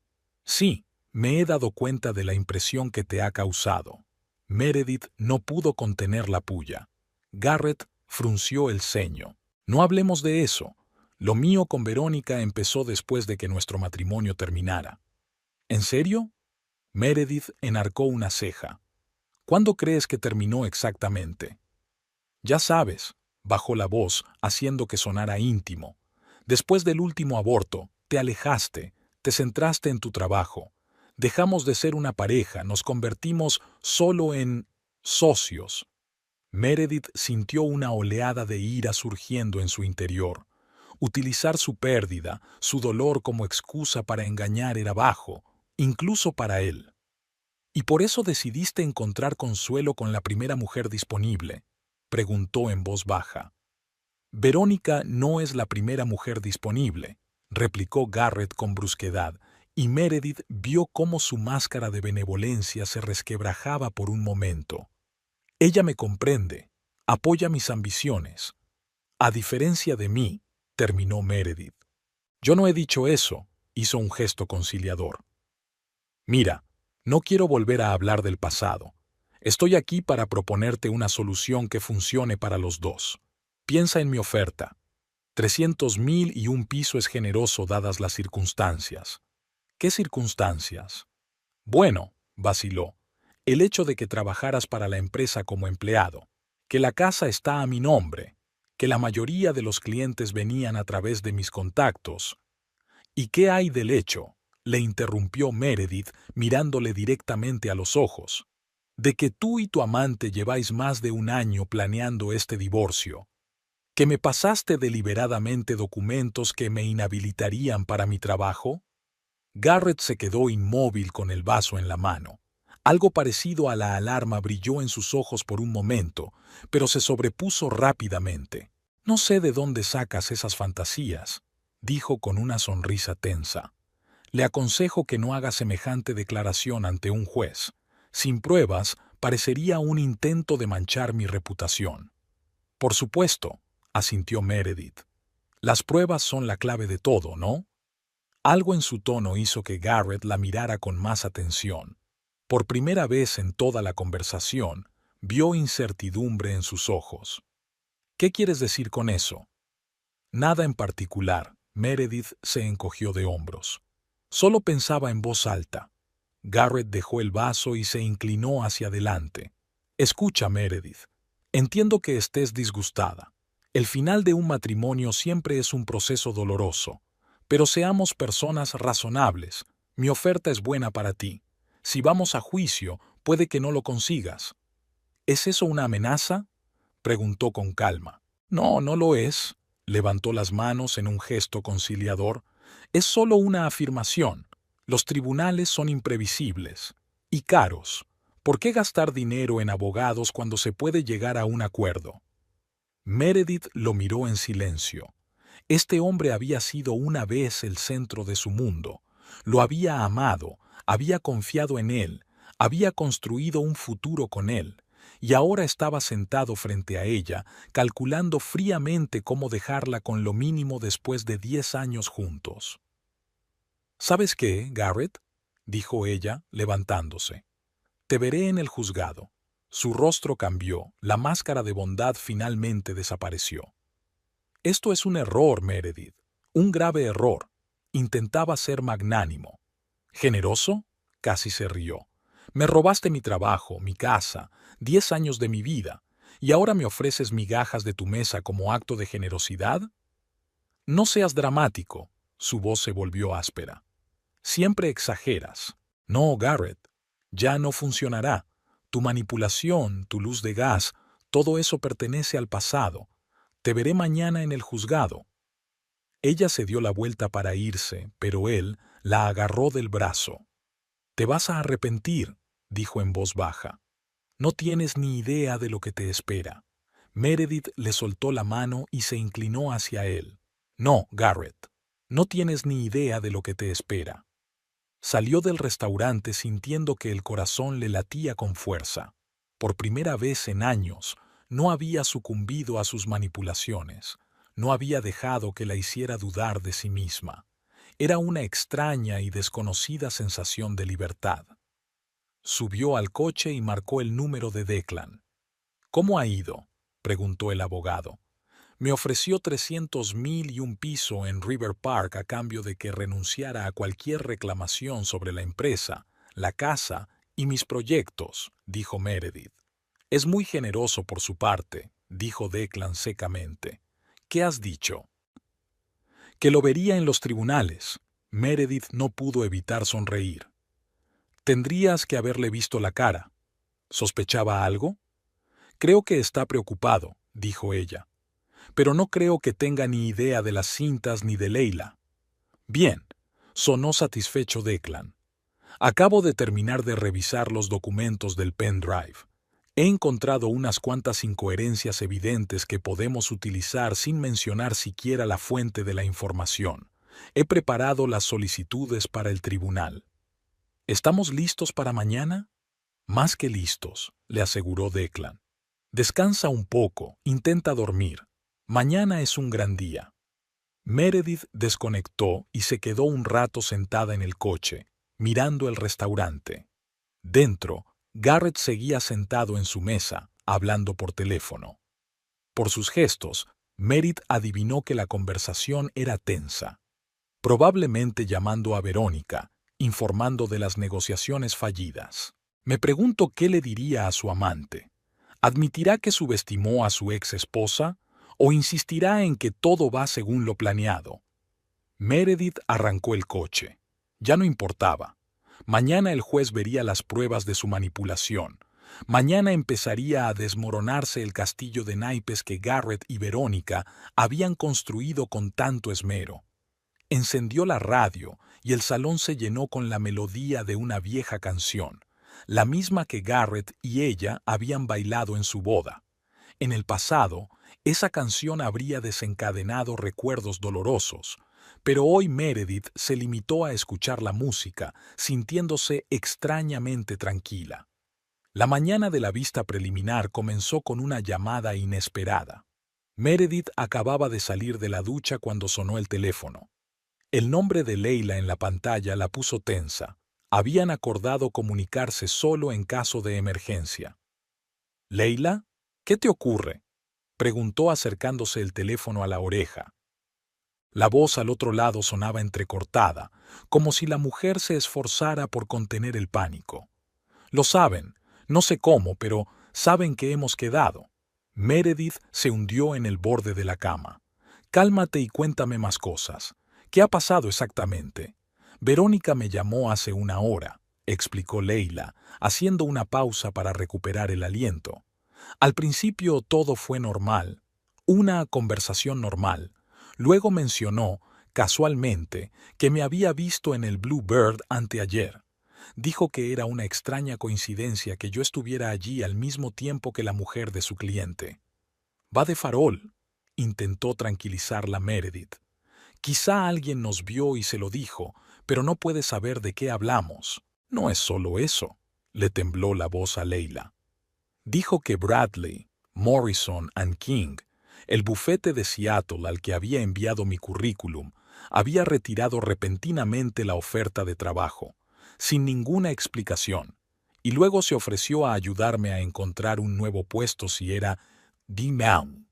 Sí, me he dado cuenta de la impresión que te ha causado. Meredith no pudo contener la pulla. Garrett frunció el ceño. No hablemos de eso. Lo mío con Verónica empezó después de que nuestro matrimonio terminara. ¿En serio? Meredith enarcó una ceja. ¿Cuándo crees que terminó exactamente? Ya sabes, bajó la voz, haciendo que sonara íntimo. Después del último aborto, te alejaste, te centraste en tu trabajo. Dejamos de ser una pareja, nos convertimos solo en socios. Meredith sintió una oleada de ira surgiendo en su interior. Utilizar su pérdida, su dolor como excusa para engañar era bajo, incluso para él. ¿Y por eso decidiste encontrar consuelo con la primera mujer disponible?, preguntó en voz baja. Verónica no es la primera mujer disponible, replicó Garrett con brusquedad, y Meredith vio cómo su máscara de benevolencia se resquebrajaba por un momento. Ella me comprende, apoya mis ambiciones. A diferencia de mí, terminó Meredith. Yo no he dicho eso, hizo un gesto conciliador. Mira, no quiero volver a hablar del pasado. Estoy aquí para proponerte una solución que funcione para los dos. Piensa en mi oferta. 300.000 y un piso es generoso dadas las circunstancias. ¿Qué circunstancias? Bueno, vaciló. El hecho de que trabajaras para la empresa como empleado, que la casa está a mi nombre, que la mayoría de los clientes venían a través de mis contactos. ¿Y qué hay del hecho?, le interrumpió Meredith mirándole directamente a los ojos, de que tú y tu amante lleváis más de un año planeando este divorcio, que me pasaste deliberadamente documentos que me inhabilitarían para mi trabajo? Garrett se quedó inmóvil con el vaso en la mano. Algo parecido a la alarma brilló en sus ojos por un momento, pero se sobrepuso rápidamente. No sé de dónde sacas esas fantasías, dijo con una sonrisa tensa. Le aconsejo que no haga semejante declaración ante un juez. Sin pruebas, parecería un intento de manchar mi reputación. Por supuesto, asintió Meredith. Las pruebas son la clave de todo, ¿no? Algo en su tono hizo que Garrett la mirara con más atención. Por primera vez en toda la conversación, vio incertidumbre en sus ojos. ¿Qué quieres decir con eso? Nada en particular. Meredith se encogió de hombros. Solo pensaba en voz alta. Garrett dejó el vaso y se inclinó hacia adelante. Escucha, Meredith. Entiendo que estés disgustada. El final de un matrimonio siempre es un proceso doloroso. Pero seamos personas razonables. Mi oferta es buena para ti. Si vamos a juicio, puede que no lo consigas. ¿Es eso una amenaza?, preguntó con calma. No, no lo es. Levantó las manos en un gesto conciliador. Es solo una afirmación. Los tribunales son imprevisibles y caros. ¿Por qué gastar dinero en abogados cuando se puede llegar a un acuerdo? Meredith lo miró en silencio. Este hombre había sido una vez el centro de su mundo. Lo había amado, había confiado en él, había construido un futuro con él, y ahora estaba sentado frente a ella, calculando fríamente cómo dejarla con lo mínimo después de 10 años juntos. ¿Sabes qué, Garrett?, dijo ella, levantándose. Te veré en el juzgado. Su rostro cambió, la máscara de bondad finalmente desapareció. Esto es un error, Meredith, un grave error. Intentaba ser magnánimo. ¿Generoso? Casi se rió. Me robaste mi trabajo, mi casa, 10 años de mi vida, y ahora me ofreces migajas de tu mesa como acto de generosidad. No seas dramático. Su voz se volvió áspera. Siempre exageras. No, Garrett. Ya no funcionará. Tu manipulación, tu luz de gas, todo eso pertenece al pasado. Te veré mañana en el juzgado. Ella se dio la vuelta para irse, pero él la agarró del brazo. Te vas a arrepentir, dijo en voz baja. No tienes ni idea de lo que te espera. Meredith le soltó la mano y se inclinó hacia él. No, Garrett, no tienes ni idea de lo que te espera. Salió del restaurante sintiendo que el corazón le latía con fuerza. Por primera vez en años, no había sucumbido a sus manipulaciones. No había dejado que la hiciera dudar de sí misma. Era una extraña y desconocida sensación de libertad. Subió al coche y marcó el número de Declan. ¿Cómo ha ido?, preguntó el abogado. Me ofreció 300,000 y un piso en River Park a cambio de que renunciara a cualquier reclamación sobre la empresa, la casa y mis proyectos, dijo Meredith. Es muy generoso por su parte, dijo Declan secamente. ¿Qué has dicho? Que lo vería en los tribunales. Meredith no pudo evitar sonreír. Tendrías que haberle visto la cara. ¿Sospechaba algo? Creo que está preocupado, dijo ella. Pero no creo que tenga ni idea de las cintas ni de Leila. Bien, sonó satisfecho Declan. Acabo de terminar de revisar los documentos del pendrive. He encontrado unas cuantas incoherencias evidentes que podemos utilizar sin mencionar siquiera la fuente de la información. He preparado las solicitudes para el tribunal. ¿Estamos listos para mañana? Más que listos, le aseguró Declan. Descansa un poco, intenta dormir. Mañana es un gran día. Meredith desconectó y se quedó un rato sentada en el coche, mirando el restaurante. Dentro, Garrett seguía sentado en su mesa, hablando por teléfono. Por sus gestos, Meredith adivinó que la conversación era tensa. Probablemente llamando a Verónica, informando de las negociaciones fallidas. Me pregunto qué le diría a su amante. ¿Admitirá que subestimó a su ex esposa o insistirá en que todo va según lo planeado? Meredith arrancó el coche. Ya no importaba. Mañana el juez vería las pruebas de su manipulación. Mañana empezaría a desmoronarse el castillo de naipes que Garrett y Verónica habían construido con tanto esmero. Encendió la radio y el salón se llenó con la melodía de una vieja canción, la misma que Garrett y ella habían bailado en su boda. En el pasado, esa canción habría desencadenado recuerdos dolorosos, pero hoy Meredith se limitó a escuchar la música, sintiéndose extrañamente tranquila. La mañana de la vista preliminar comenzó con una llamada inesperada. Meredith acababa de salir de la ducha cuando sonó el teléfono. El nombre de Leila en la pantalla la puso tensa. Habían acordado comunicarse solo en caso de emergencia. «¿Leila? ¿Qué te ocurre?», preguntó acercándose el teléfono a la oreja. La voz al otro lado sonaba entrecortada, como si la mujer se esforzara por contener el pánico. «Lo saben, no sé cómo, pero saben que hemos quedado». Meredith se hundió en el borde de la cama. «Cálmate y cuéntame más cosas. ¿Qué ha pasado exactamente?» «Verónica me llamó hace una hora», explicó Leila, haciendo una pausa para recuperar el aliento. «Al principio todo fue normal, una conversación normal. Luego mencionó, casualmente, que me había visto en el Bluebird anteayer. Dijo que era una extraña coincidencia que yo estuviera allí al mismo tiempo que la mujer de su cliente. Va de farol», intentó tranquilizarla Meredith. «Quizá alguien nos vio y se lo dijo, pero no puede saber de qué hablamos. No es solo eso», le tembló la voz a Leila. «Dijo que Bradley, Morrison and King, el bufete de Seattle al que había enviado mi currículum, había retirado repentinamente la oferta de trabajo. sin ninguna explicación, y luego se ofreció a ayudarme a encontrar un nuevo puesto si era D-Man.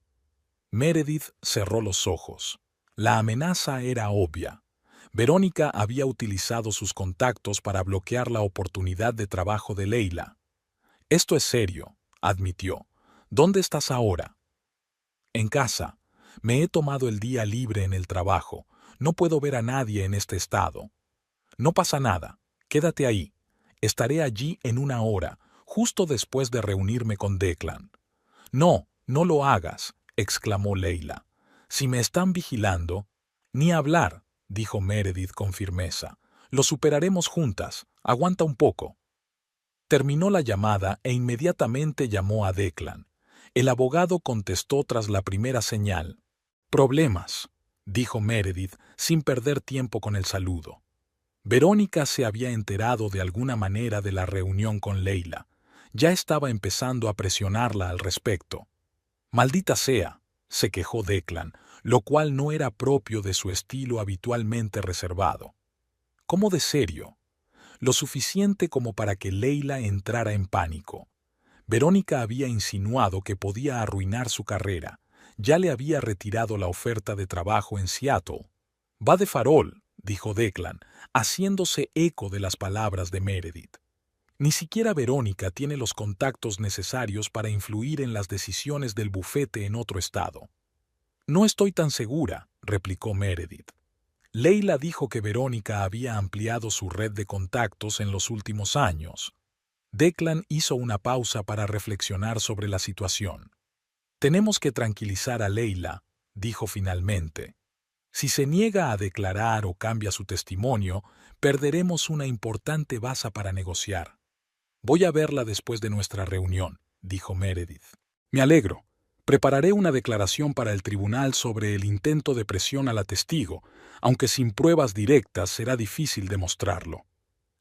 Meredith cerró los ojos. La amenaza era obvia. Verónica había utilizado sus contactos para bloquear la oportunidad de trabajo de Leila. Esto es serio, admitió. ¿Dónde estás ahora? En casa. Me he tomado el día libre en el trabajo. No puedo ver a nadie en este estado. No pasa nada. Quédate ahí. Estaré allí en 1 hora, justo después de reunirme con Declan. No, no lo hagas, exclamó Leila. Si me están vigilando... Ni hablar, dijo Meredith con firmeza. Lo superaremos juntas. Aguanta un poco. Terminó la llamada e inmediatamente llamó a Declan. El abogado contestó tras la primera señal. Problemas, dijo Meredith sin perder tiempo con el saludo. Verónica se había enterado de alguna manera de la reunión con Leila. Ya estaba empezando a presionarla al respecto. Maldita sea, se quejó Declan, lo cual no era propio de su estilo habitualmente reservado. ¿Cómo de serio? Lo suficiente como para que Leila entrara en pánico. Verónica había insinuado que podía arruinar su carrera. Ya le había retirado la oferta de trabajo en Seattle. Va de farol, dijo Declan, haciéndose eco de las palabras de Meredith. Ni siquiera Verónica tiene los contactos necesarios para influir en las decisiones del bufete en otro estado. No estoy tan segura, replicó Meredith. Leila dijo que Verónica había ampliado su red de contactos en los últimos años. Declan hizo una pausa para reflexionar sobre la situación. Tenemos que tranquilizar a Leila, dijo finalmente. Si se niega a declarar o cambia su testimonio, perderemos una importante base para negociar. Voy a verla después de nuestra reunión, dijo Meredith. Me alegro. Prepararé una declaración para el tribunal sobre el intento de presión a la testigo, aunque sin pruebas directas será difícil demostrarlo.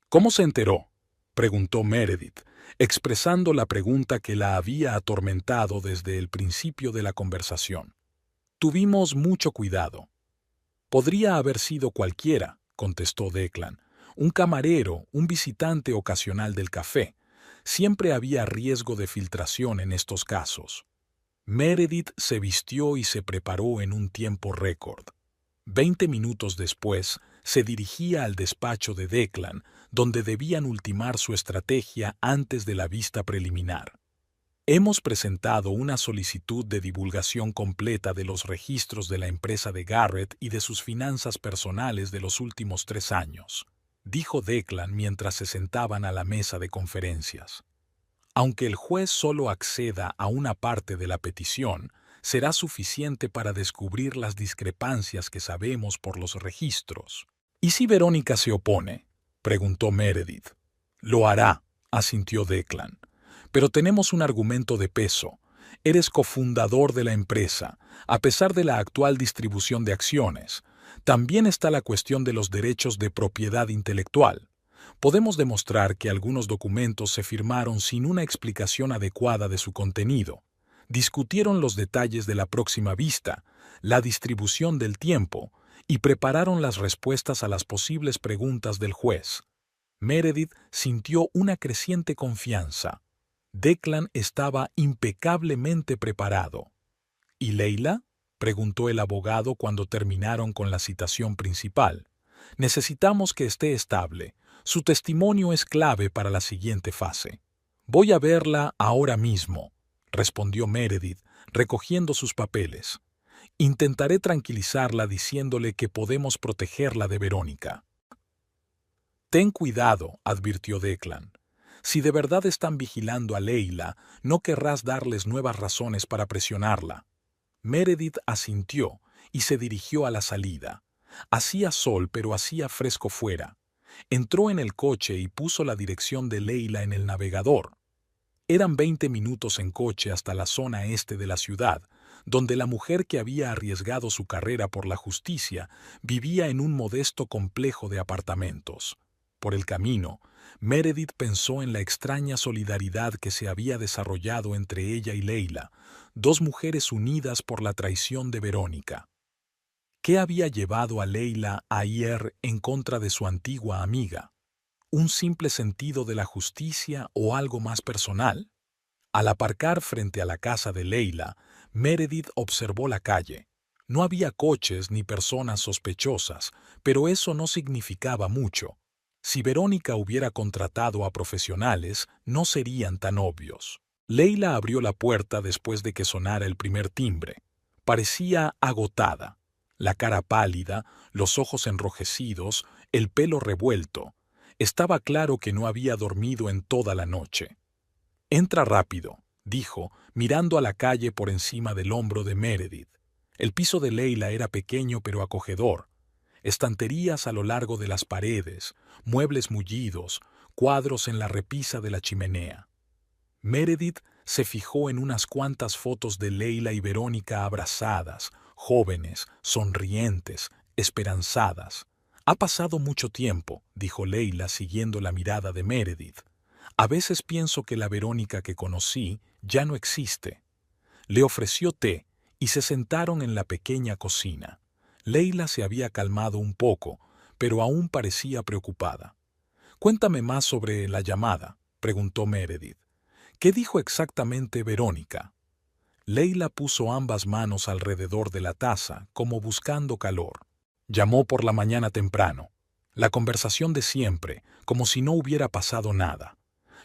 ¿Cómo se enteró?, preguntó Meredith, expresando la pregunta que la había atormentado desde el principio de la conversación. Tuvimos mucho cuidado. Podría haber sido cualquiera, contestó Declan. Un camarero, un visitante ocasional del café. Siempre había riesgo de filtración en estos casos. Meredith se vistió y se preparó en un tiempo récord. 20 minutos después, se dirigía al despacho de Declan, donde debían ultimar su estrategia antes de la vista preliminar. Hemos presentado una solicitud de divulgación completa de los registros de la empresa de Garrett y de sus finanzas personales de los últimos 3 años, dijo Declan mientras se sentaban a la mesa de conferencias. Aunque el juez solo acceda a una parte de la petición, será suficiente para descubrir las discrepancias que sabemos por los registros. ¿Y si Verónica se opone?, preguntó Meredith. Lo hará, asintió Declan. Pero tenemos un argumento de peso. Eres cofundador de la empresa, a pesar de la actual distribución de acciones. También está la cuestión de los derechos de propiedad intelectual. Podemos demostrar que algunos documentos se firmaron sin una explicación adecuada de su contenido. Discutieron los detalles de la próxima vista, la distribución del tiempo, y prepararon las respuestas a las posibles preguntas del juez. Meredith sintió una creciente confianza. Declan estaba impecablemente preparado. ¿Y Leila?, preguntó el abogado cuando terminaron con la citación principal. Necesitamos que esté estable. Su testimonio es clave para la siguiente fase. Voy a verla ahora mismo, respondió Meredith, recogiendo sus papeles. Intentaré tranquilizarla diciéndole que podemos protegerla de Verónica. Ten cuidado, advirtió Declan. Si de verdad están vigilando a Leila, no querrás darles nuevas razones para presionarla. Meredith asintió y se dirigió a la salida. Hacía sol, pero hacía fresco fuera. Entró en el coche y puso la dirección de Leila en el navegador. Eran 20 minutos en coche hasta la zona este de la ciudad, donde la mujer que había arriesgado su carrera por la justicia vivía en un modesto complejo de apartamentos. Por el camino, Meredith pensó en la extraña solidaridad que se había desarrollado entre ella y Leila, 2 mujeres unidas por la traición de Verónica. ¿Qué había llevado a Leila a ir en contra de su antigua amiga? ¿Un simple sentido de la justicia o algo más personal? Al aparcar frente a la casa de Leila, Meredith observó la calle. No había coches ni personas sospechosas, pero eso no significaba mucho. Si Verónica hubiera contratado a profesionales, no serían tan obvios. Leila abrió la puerta después de que sonara el primer timbre. Parecía agotada. La cara pálida, los ojos enrojecidos, el pelo revuelto. Estaba claro que no había dormido en toda la noche. «Entra rápido», dijo, mirando a la calle por encima del hombro de Meredith. El piso de Leila era pequeño pero acogedor. Estanterías a lo largo de las paredes, muebles mullidos, cuadros en la repisa de la chimenea. Meredith se fijó en unas cuantas fotos de Leila y Verónica abrazadas, jóvenes, sonrientes, esperanzadas. «Ha pasado mucho tiempo», dijo Leila siguiendo la mirada de Meredith. «A veces pienso que la Verónica que conocí ya no existe». Le ofreció té y se sentaron en la pequeña cocina. Leila se había calmado un poco, pero aún parecía preocupada. «Cuéntame más sobre la llamada», preguntó Meredith. «¿Qué dijo exactamente Verónica?» Leila puso ambas manos alrededor de la taza, como buscando calor. «Llamó por la mañana temprano. La conversación de siempre, como si no hubiera pasado nada.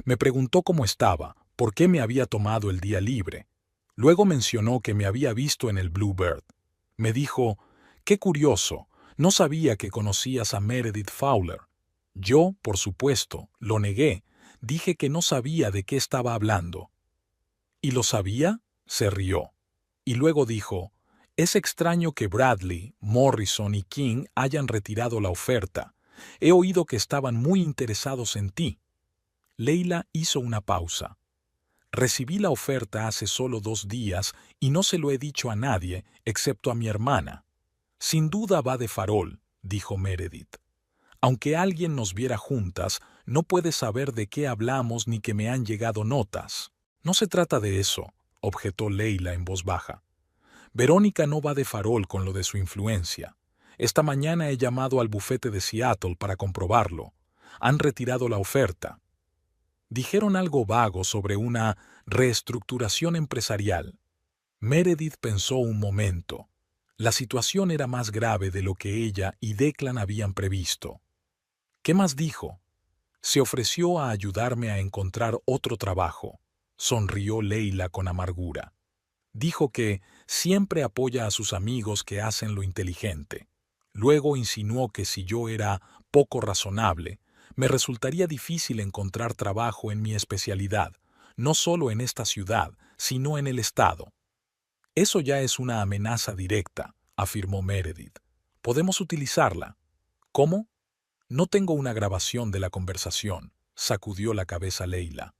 Me preguntó cómo estaba, por qué me había tomado el día libre. Luego mencionó que me había visto en el Bluebird. Me dijo, qué curioso, no sabía que conocías a Meredith Fowler. Yo, por supuesto, lo negué, dije que no sabía de qué estaba hablando. ¿Y lo sabía?», se rió. Y luego dijo, «Es extraño que Bradley, Morrison y King hayan retirado la oferta. He oído que estaban muy interesados en ti». Leila hizo una pausa. «Recibí la oferta hace solo 2 días y no se lo he dicho a nadie, excepto a mi hermana». «Sin duda va de farol», dijo Meredith. «Aunque alguien nos viera juntas, no puede saber de qué hablamos ni que me han llegado notas». «No se trata de eso», objetó Leila en voz baja. «Verónica no va de farol con lo de su influencia. Esta mañana he llamado al bufete de Seattle para comprobarlo. Han retirado la oferta». Dijeron algo vago sobre una reestructuración empresarial. Meredith pensó un momento. La situación era más grave de lo que ella y Declan habían previsto. «¿Qué más dijo?» «Se ofreció a ayudarme a encontrar otro trabajo», sonrió Leila con amargura. «Dijo que siempre apoya a sus amigos que hacen lo inteligente. Luego insinuó que si yo era poco razonable, me resultaría difícil encontrar trabajo en mi especialidad, no solo en esta ciudad, sino en el estado». «Eso ya es una amenaza directa», afirmó Meredith. «Podemos utilizarla». «¿Cómo?» «No tengo una grabación de la conversación», sacudió la cabeza Leila.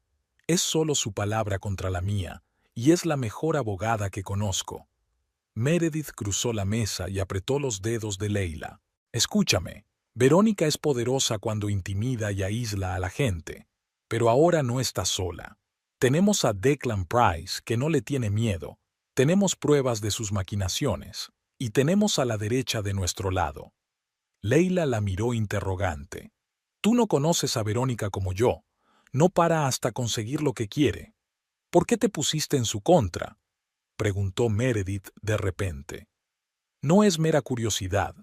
«Es solo su palabra contra la mía, y es la mejor abogada que conozco». Meredith cruzó la mesa y apretó los dedos de Leila. «Escúchame. Verónica es poderosa cuando intimida y aísla a la gente, pero ahora no está sola. Tenemos a Declan Price, que no le tiene miedo, tenemos pruebas de sus maquinaciones, y tenemos a la derecha de nuestro lado». Leila la miró interrogante. «Tú no conoces a Verónica como yo, no para hasta conseguir lo que quiere. ¿Por qué te pusiste en su contra?», preguntó Meredith de repente. «No es mera curiosidad.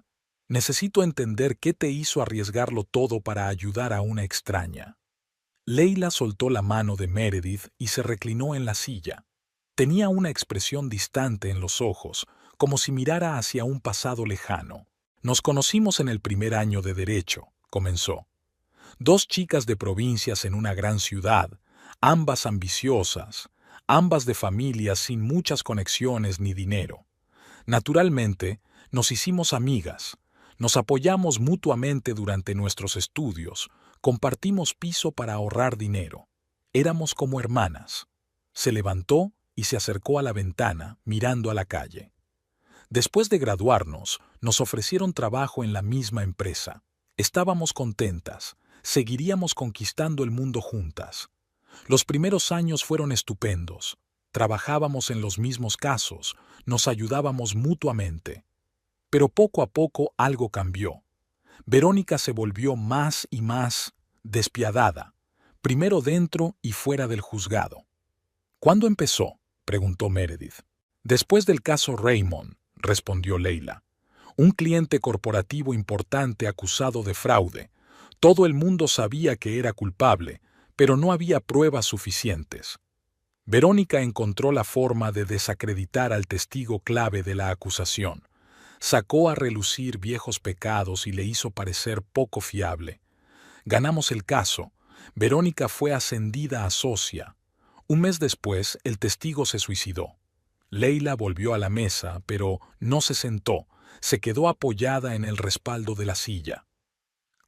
Necesito entender qué te hizo arriesgarlo todo para ayudar a una extraña». Leila soltó la mano de Meredith y se reclinó en la silla. Tenía una expresión distante en los ojos, como si mirara hacia un pasado lejano. «Nos conocimos en el primer año de Derecho», comenzó. «2 chicas de provincias en una gran ciudad, ambas ambiciosas, ambas de familias sin muchas conexiones ni dinero. Naturalmente, nos hicimos amigas. Nos apoyamos mutuamente durante nuestros estudios, compartimos piso para ahorrar dinero. Éramos como hermanas». Se levantó y se acercó a la ventana, mirando a la calle. «Después de graduarnos, nos ofrecieron trabajo en la misma empresa. Estábamos contentas, seguiríamos conquistando el mundo juntas. Los primeros años fueron estupendos. Trabajábamos en los mismos casos, nos ayudábamos mutuamente. Pero poco a poco algo cambió. Verónica se volvió más y más despiadada, primero dentro y fuera del juzgado. ¿Cuándo empezó?, preguntó Meredith. Después del caso Raymond, respondió Leila. Un cliente corporativo importante acusado de fraude. Todo el mundo sabía que era culpable, pero no había pruebas suficientes. Verónica encontró la forma de desacreditar al testigo clave de la acusación. Sacó a relucir viejos pecados y le hizo parecer poco fiable. Ganamos el caso. Verónica fue ascendida a socia. Un mes después, el testigo se suicidó. Leila volvió a la mesa, pero no se sentó. Se quedó apoyada en el respaldo de la silla.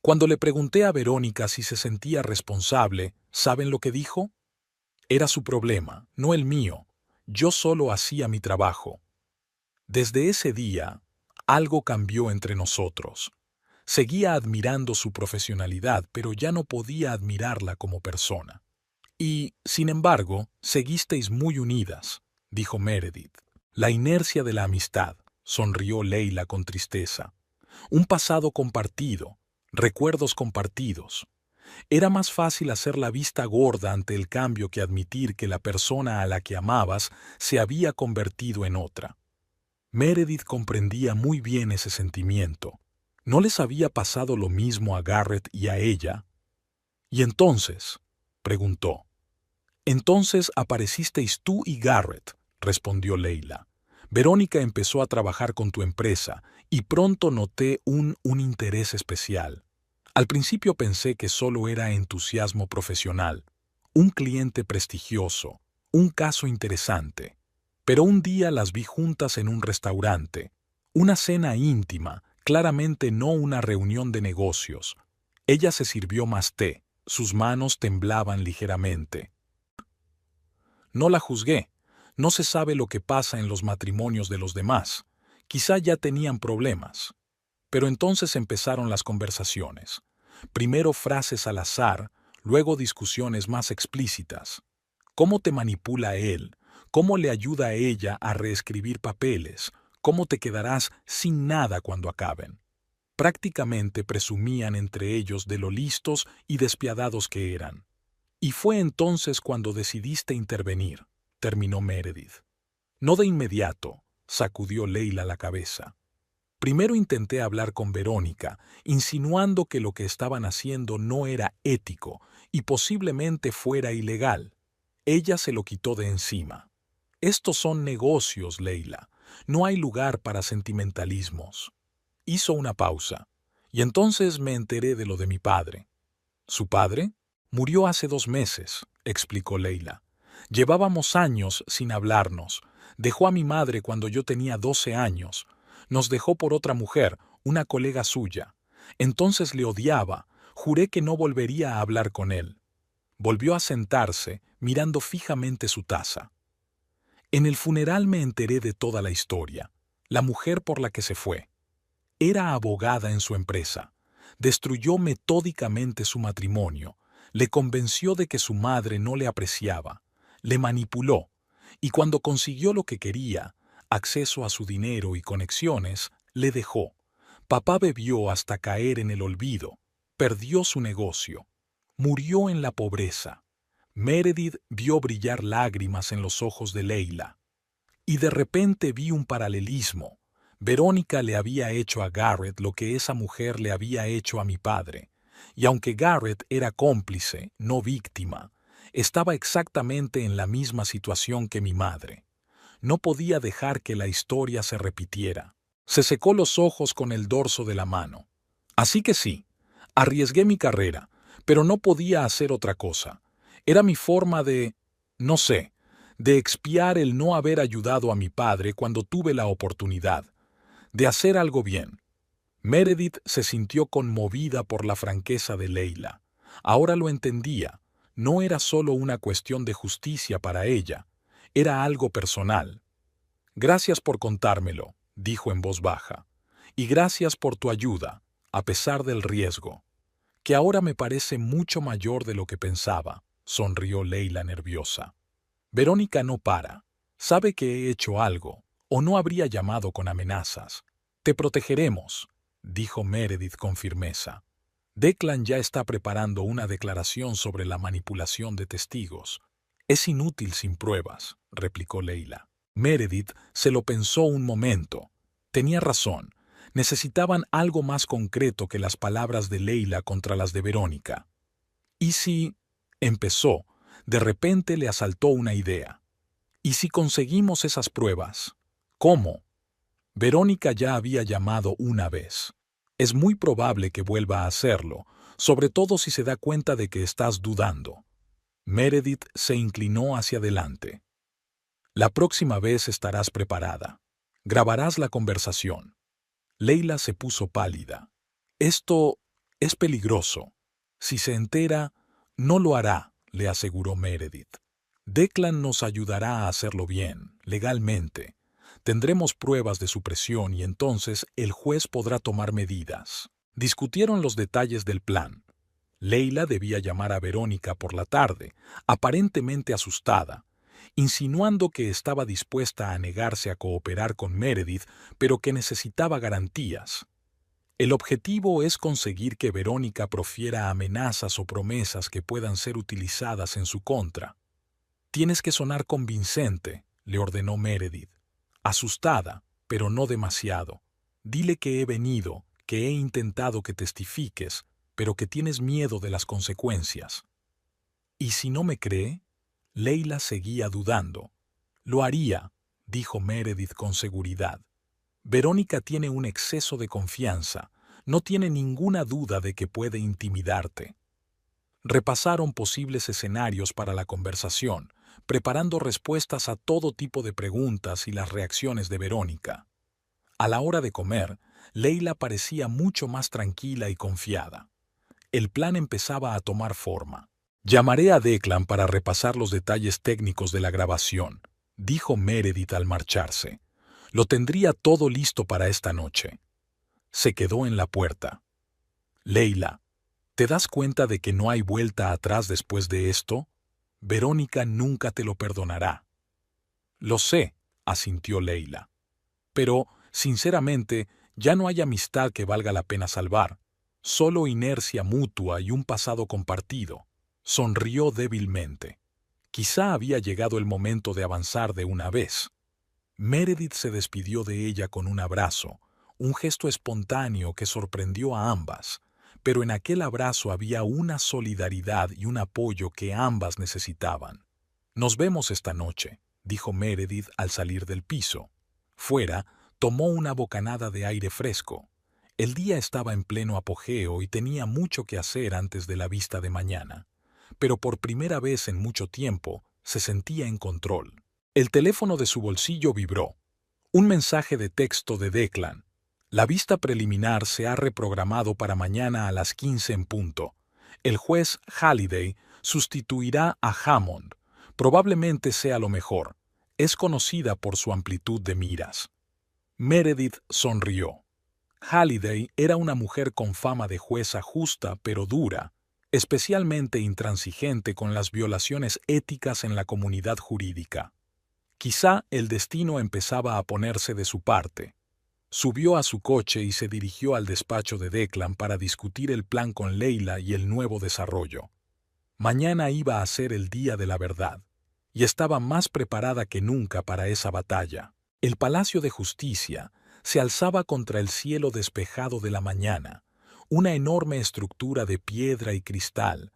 Cuando le pregunté a Verónica si se sentía responsable, ¿saben lo que dijo? Era su problema, no el mío. Yo solo hacía mi trabajo. Desde ese día, algo cambió entre nosotros. Seguía admirando su profesionalidad, pero ya no podía admirarla como persona. Y, sin embargo, seguisteis muy unidas, dijo Meredith. La inercia de la amistad, sonrió Leila con tristeza. Un pasado compartido, recuerdos compartidos. Era más fácil hacer la vista gorda ante el cambio que admitir que la persona a la que amabas se había convertido en otra. Meredith comprendía muy bien ese sentimiento. ¿No les había pasado lo mismo a Garrett y a ella? ¿Y entonces?, preguntó. Entonces aparecisteis tú y Garrett, respondió Leila. Verónica empezó a trabajar con tu empresa y pronto noté un interés especial. Al principio pensé que solo era entusiasmo profesional, un cliente prestigioso, un caso interesante. Pero un día las vi juntas en un restaurante, una cena íntima, claramente no una reunión de negocios. Ella se sirvió más té, sus manos temblaban ligeramente. No la juzgué. No se sabe lo que pasa en los matrimonios de los demás. Quizá ya tenían problemas. Pero entonces empezaron las conversaciones. Primero frases al azar, luego discusiones más explícitas. ¿Cómo te manipula él? ¿Cómo le ayuda a ella a reescribir papeles? ¿Cómo te quedarás sin nada cuando acaben? Prácticamente presumían entre ellos de lo listos y despiadados que eran. Y fue entonces cuando decidiste intervenir, terminó Meredith. No de inmediato, sacudió Leila la cabeza. Primero intenté hablar con Verónica, insinuando que lo que estaban haciendo no era ético y posiblemente fuera ilegal. Ella se lo quitó de encima. Estos son negocios, Leila. No hay lugar para sentimentalismos. Hizo una pausa, y entonces me enteré de lo de mi padre. ¿Su padre? Murió hace 2 meses, explicó Leila. Llevábamos años sin hablarnos. Dejó a mi madre cuando yo tenía 12 años. Nos dejó por otra mujer, una colega suya. Entonces le odiaba. Juré que no volvería a hablar con él. Volvió a sentarse, mirando fijamente su taza. En el funeral me enteré de toda la historia. La mujer por la que se fue. Era abogada en su empresa. Destruyó metódicamente su matrimonio. Le convenció de que su madre no le apreciaba. Le manipuló. Y cuando consiguió lo que quería, acceso a su dinero y conexiones, le dejó. Papá bebió hasta caer en el olvido. Perdió su negocio. Murió en la pobreza. Meredith vio brillar lágrimas en los ojos de Leila. Y de repente vi un paralelismo. Verónica le había hecho a Garrett lo que esa mujer le había hecho a mi padre. Y aunque Garrett era cómplice, no víctima, estaba exactamente en la misma situación que mi madre. No podía dejar que la historia se repitiera. Se secó los ojos con el dorso de la mano. Así que sí, arriesgué mi carrera, pero no podía hacer otra cosa. Era mi forma de, no sé, de expiar el no haber ayudado a mi padre cuando tuve la oportunidad, de hacer algo bien. Meredith se sintió conmovida por la franqueza de Leila. Ahora lo entendía. No era solo una cuestión de justicia para ella, era algo personal. Gracias por contármelo, dijo en voz baja, y gracias por tu ayuda, a pesar del riesgo, que ahora me parece mucho mayor de lo que pensaba, sonrió Leila nerviosa. Verónica no para. Sabe que he hecho algo, o no habría llamado con amenazas. Te protegeremos, dijo Meredith con firmeza. Declan ya está preparando una declaración sobre la manipulación de testigos. Es inútil sin pruebas, replicó Leila. Meredith se lo pensó un momento. Tenía razón. Necesitaban algo más concreto que las palabras de Leila contra las de Verónica. ¿Y si...? Empezó. De repente le asaltó una idea. ¿Y si conseguimos esas pruebas? ¿Cómo? Verónica ya había llamado una vez. Es muy probable que vuelva a hacerlo, sobre todo si se da cuenta de que estás dudando. Meredith se inclinó hacia adelante. La próxima vez estarás preparada. Grabarás la conversación. Leila se puso pálida. Esto es peligroso. Si se entera, no lo hará, le aseguró Meredith. Declan nos ayudará a hacerlo bien, legalmente. Tendremos pruebas de supresión y entonces el juez podrá tomar medidas. Discutieron los detalles del plan. Leila debía llamar a Verónica por la tarde, aparentemente asustada, insinuando que estaba dispuesta a negarse a cooperar con Meredith, pero que necesitaba garantías. El objetivo es conseguir que Verónica profiera amenazas o promesas que puedan ser utilizadas en su contra. Tienes que sonar convincente, le ordenó Meredith. Asustada, pero no demasiado. Dile que he venido, que he intentado que testifiques, pero que tienes miedo de las consecuencias. ¿Y si no me cree? Leila seguía dudando. Lo haría, dijo Meredith con seguridad. Verónica tiene un exceso de confianza, no tiene ninguna duda de que puede intimidarte. Repasaron posibles escenarios para la conversación, preparando respuestas a todo tipo de preguntas y las reacciones de Verónica. A la hora de comer, Leila parecía mucho más tranquila y confiada. El plan empezaba a tomar forma. Llamaré a Declan para repasar los detalles técnicos de la grabación, dijo Meredith al marcharse. Lo tendría todo listo para esta noche. Se quedó en la puerta. Leila, ¿te das cuenta de que no hay vuelta atrás después de esto? Verónica nunca te lo perdonará. Lo sé, asintió Leila. Pero, sinceramente, ya no hay amistad que valga la pena salvar. Solo inercia mutua y un pasado compartido. Sonrió débilmente. Quizá había llegado el momento de avanzar de una vez. Meredith se despidió de ella con un abrazo, un gesto espontáneo que sorprendió a ambas, pero en aquel abrazo había una solidaridad y un apoyo que ambas necesitaban. Nos vemos esta noche, dijo Meredith al salir del piso. Fuera, tomó una bocanada de aire fresco. El día estaba en pleno apogeo y tenía mucho que hacer antes de la vista de mañana, pero por primera vez en mucho tiempo se sentía en control. El teléfono de su bolsillo vibró. Un mensaje de texto de Declan. La vista preliminar se ha reprogramado para mañana a las 15 en punto. El juez Halliday sustituirá a Hammond. Probablemente sea lo mejor. Es conocida por su amplitud de miras. Meredith sonrió. Halliday era una mujer con fama de jueza justa pero dura, especialmente intransigente con las violaciones éticas en la comunidad jurídica. Quizá el destino empezaba a ponerse de su parte. Subió a su coche y se dirigió al despacho de Declan para discutir el plan con Leila y el nuevo desarrollo. Mañana iba a ser el día de la verdad, y estaba más preparada que nunca para esa batalla. El Palacio de Justicia se alzaba contra el cielo despejado de la mañana, una enorme estructura de piedra y cristal,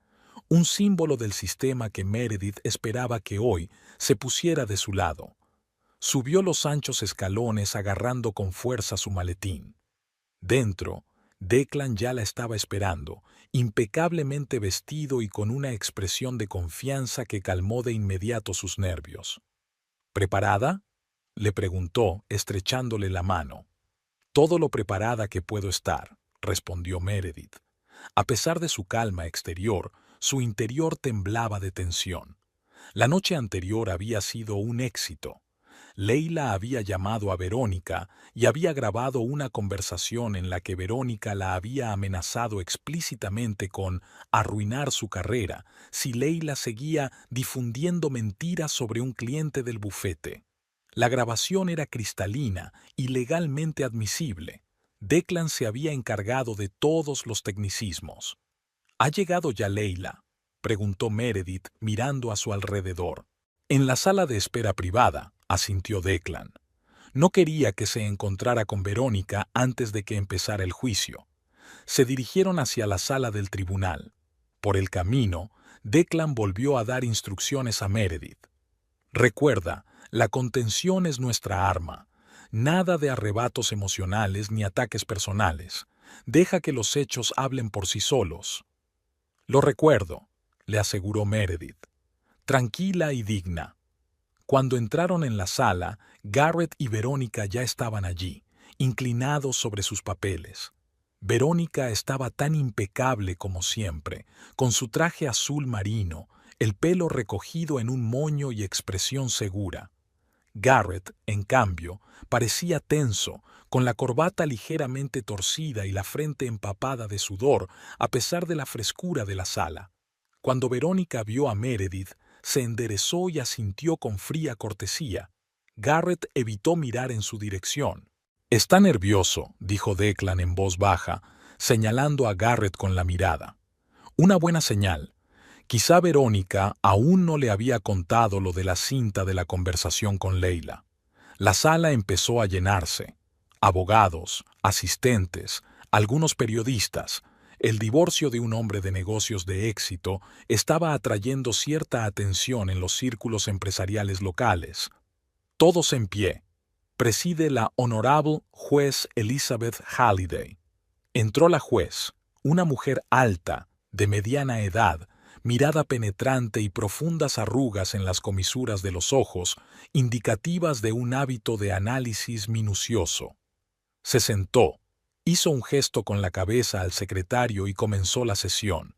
un símbolo del sistema que Meredith esperaba que hoy se pusiera de su lado. Subió los anchos escalones agarrando con fuerza su maletín. Dentro, Declan ya la estaba esperando, impecablemente vestido y con una expresión de confianza que calmó de inmediato sus nervios. ¿Preparada?, le preguntó, estrechándole la mano. Todo lo preparada que puedo estar, respondió Meredith. A pesar de su calma exterior, su interior temblaba de tensión. La noche anterior había sido un éxito. Leila había llamado a Verónica y había grabado una conversación en la que Verónica la había amenazado explícitamente con arruinar su carrera si Leila seguía difundiendo mentiras sobre un cliente del bufete. La grabación era cristalina y legalmente admisible. Declan se había encargado de todos los tecnicismos. ¿Ha llegado ya Leila?, preguntó Meredith mirando a su alrededor. En la sala de espera privada, asintió Declan. No quería que se encontrara con Verónica antes de que empezara el juicio. Se dirigieron hacia la sala del tribunal. Por el camino, Declan volvió a dar instrucciones a Meredith. Recuerda, la contención es nuestra arma. Nada de arrebatos emocionales ni ataques personales. Deja que los hechos hablen por sí solos. Lo recuerdo, le aseguró Meredith. Tranquila y digna. Cuando entraron en la sala, Garrett y Verónica ya estaban allí, inclinados sobre sus papeles. Verónica estaba tan impecable como siempre, con su traje azul marino, el pelo recogido en un moño y expresión segura. Garrett, en cambio, parecía tenso, con la corbata ligeramente torcida y la frente empapada de sudor, a pesar de la frescura de la sala. Cuando Verónica vio a Meredith, se enderezó y asintió con fría cortesía. Garrett evitó mirar en su dirección. «Está nervioso», dijo Declan en voz baja, señalando a Garrett con la mirada. Una buena señal. Quizá Verónica aún no le había contado lo de la cinta de la conversación con Leila. La sala empezó a llenarse. Abogados, asistentes, algunos periodistas. El divorcio de un hombre de negocios de éxito estaba atrayendo cierta atención en los círculos empresariales locales. Todos en pie. Preside la Honorable Juez Elizabeth Halliday. Entró la juez, una mujer alta, de mediana edad, mirada penetrante y profundas arrugas en las comisuras de los ojos, indicativas de un hábito de análisis minucioso. Se sentó, hizo un gesto con la cabeza al secretario y comenzó la sesión.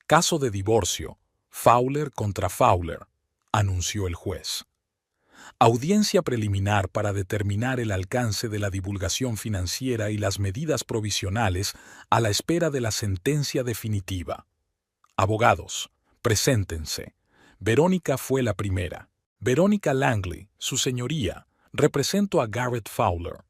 Caso de divorcio, Fowler contra Fowler, anunció el juez. Audiencia preliminar para determinar el alcance de la divulgación financiera y las medidas provisionales a la espera de la sentencia definitiva. Abogados, preséntense. Verónica fue la primera. Verónica Langley, su señoría, represento a Garrett Fowler.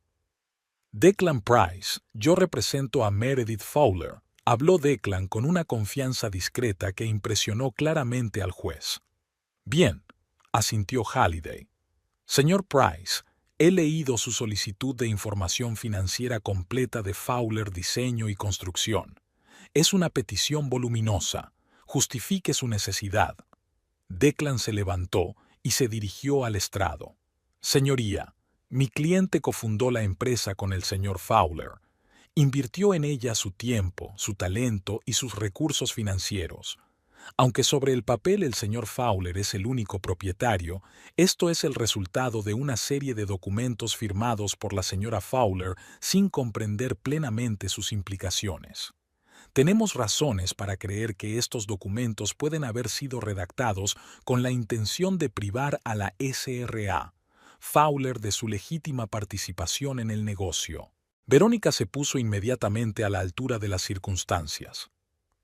Declan Price, yo represento a Meredith Fowler, habló Declan con una confianza discreta que impresionó claramente al juez. Bien, asintió Halliday. Señor Price, he leído su solicitud de información financiera completa de Fowler Diseño y Construcción. Es una petición voluminosa. Justifique su necesidad. Declan se levantó y se dirigió al estrado. Señoría, mi cliente cofundó la empresa con el señor Fowler. Invirtió en ella su tiempo, su talento y sus recursos financieros. Aunque sobre el papel el señor Fowler es el único propietario, esto es el resultado de una serie de documentos firmados por la señora Fowler sin comprender plenamente sus implicaciones. Tenemos razones para creer que estos documentos pueden haber sido redactados con la intención de privar a la SRA, Fowler, de su legítima participación en el negocio. Verónica se puso inmediatamente a la altura de las circunstancias.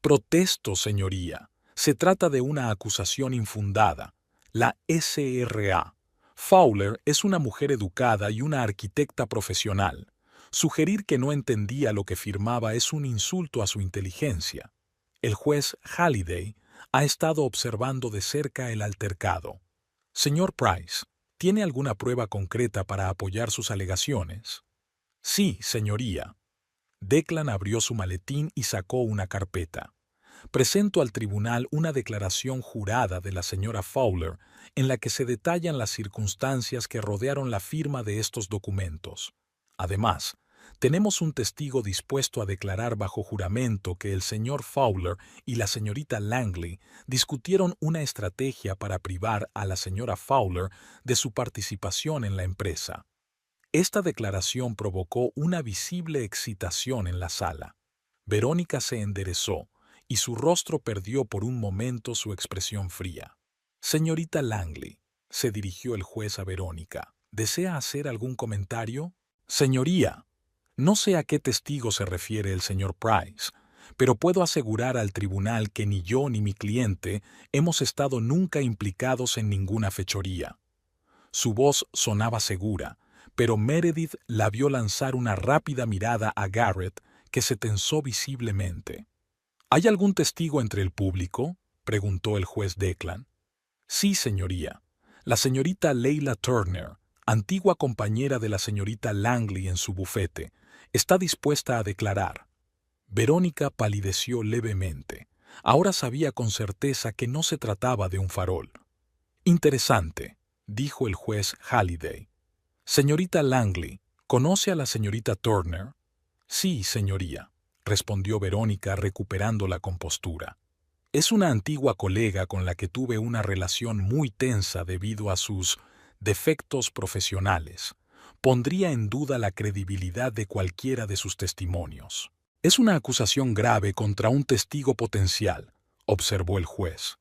Protesto, señoría. Se trata de una acusación infundada. La SRA. Fowler es una mujer educada y una arquitecta profesional. Sugerir que no entendía lo que firmaba es un insulto a su inteligencia. El juez Halliday ha estado observando de cerca el altercado. Señor Price, ¿tiene alguna prueba concreta para apoyar sus alegaciones? Sí, señoría. Declan abrió su maletín y sacó una carpeta. Presento al tribunal una declaración jurada de la señora Fowler en la que se detallan las circunstancias que rodearon la firma de estos documentos. Además, tenemos un testigo dispuesto a declarar bajo juramento que el señor Fowler y la señorita Langley discutieron una estrategia para privar a la señora Fowler de su participación en la empresa. Esta declaración provocó una visible excitación en la sala. Verónica se enderezó y su rostro perdió por un momento su expresión fría. Señorita Langley, se dirigió el juez a Verónica, ¿desea hacer algún comentario? Señoría, no sé a qué testigo se refiere el señor Price, pero puedo asegurar al tribunal que ni yo ni mi cliente hemos estado nunca implicados en ninguna fechoría. Su voz sonaba segura, pero Meredith la vio lanzar una rápida mirada a Garrett, que se tensó visiblemente. ¿Hay algún testigo entre el público?, preguntó el juez Declan. Sí, señoría. La señorita Leila Turner, antigua compañera de la señorita Langley en su bufete, está dispuesta a declarar. Verónica palideció levemente. Ahora sabía con certeza que no se trataba de un farol. Interesante, dijo el juez Halliday. Señorita Langley, ¿conoce a la señorita Turner? Sí, señoría, respondió Verónica recuperando la compostura. Es una antigua colega con la que tuve una relación muy tensa debido a sus defectos profesionales. Pondría en duda la credibilidad de cualquiera de sus testimonios. Es una acusación grave contra un testigo potencial, observó el juez.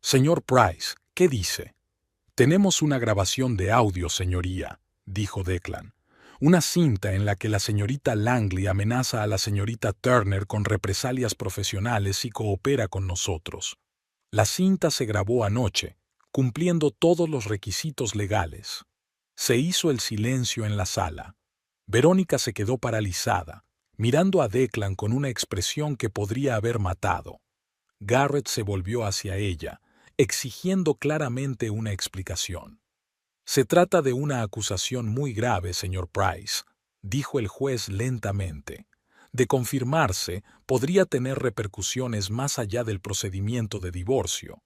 Señor Price, ¿qué dice? Tenemos una grabación de audio, señoría, dijo Declan. Una cinta en la que la señorita Langley amenaza a la señorita Turner con represalias profesionales si coopera con nosotros. La cinta se grabó anoche, cumpliendo todos los requisitos legales. Se hizo el silencio en la sala. Verónica se quedó paralizada, mirando a Declan con una expresión que podría haber matado. Garrett se volvió hacia ella, exigiendo claramente una explicación. Se trata de una acusación muy grave, señor Price, dijo el juez lentamente. De confirmarse, podría tener repercusiones más allá del procedimiento de divorcio.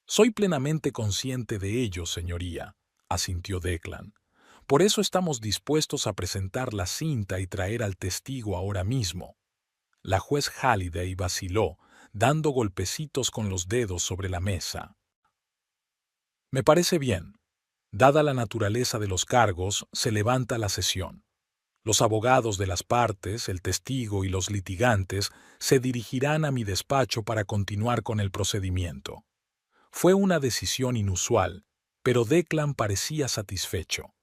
Soy plenamente consciente de ello, señoría, asintió Declan. Por eso estamos dispuestos a presentar la cinta y traer al testigo ahora mismo. La juez Halliday vaciló, dando golpecitos con los dedos sobre la mesa. Me parece bien. Dada la naturaleza de los cargos, se levanta la sesión. Los abogados de las partes, el testigo y los litigantes se dirigirán a mi despacho para continuar con el procedimiento. Fue una decisión inusual, pero Declan parecía satisfecho.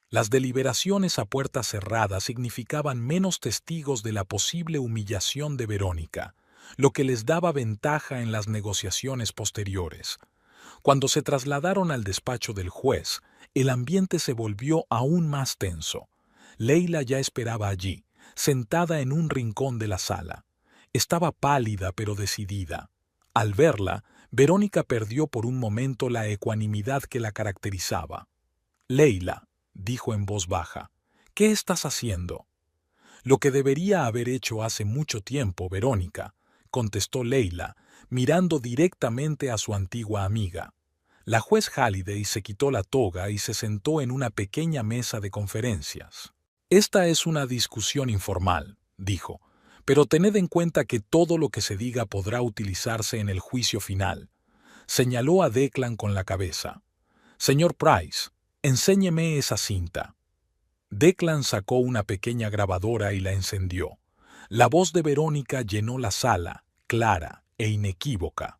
Las deliberaciones a puerta cerrada significaban menos testigos de la posible humillación de Verónica, lo que les daba ventaja en las negociaciones posteriores. Cuando se trasladaron al despacho del juez, el ambiente se volvió aún más tenso. Leila ya esperaba allí, sentada en un rincón de la sala. Estaba pálida pero decidida. Al verla, Verónica perdió por un momento la ecuanimidad que la caracterizaba. «Leila», dijo en voz baja, «¿qué estás haciendo?» «Lo que debería haber hecho hace mucho tiempo, Verónica», contestó Leila, mirando directamente a su antigua amiga. La juez Halliday se quitó la toga y se sentó en una pequeña mesa de conferencias. «Esta es una discusión informal», dijo, «pero tened en cuenta que todo lo que se diga podrá utilizarse en el juicio final». Señaló a Declan con la cabeza. «Señor Price, enséñeme esa cinta». Declan sacó una pequeña grabadora y la encendió. La voz de Verónica llenó la sala, clara e inequívoca.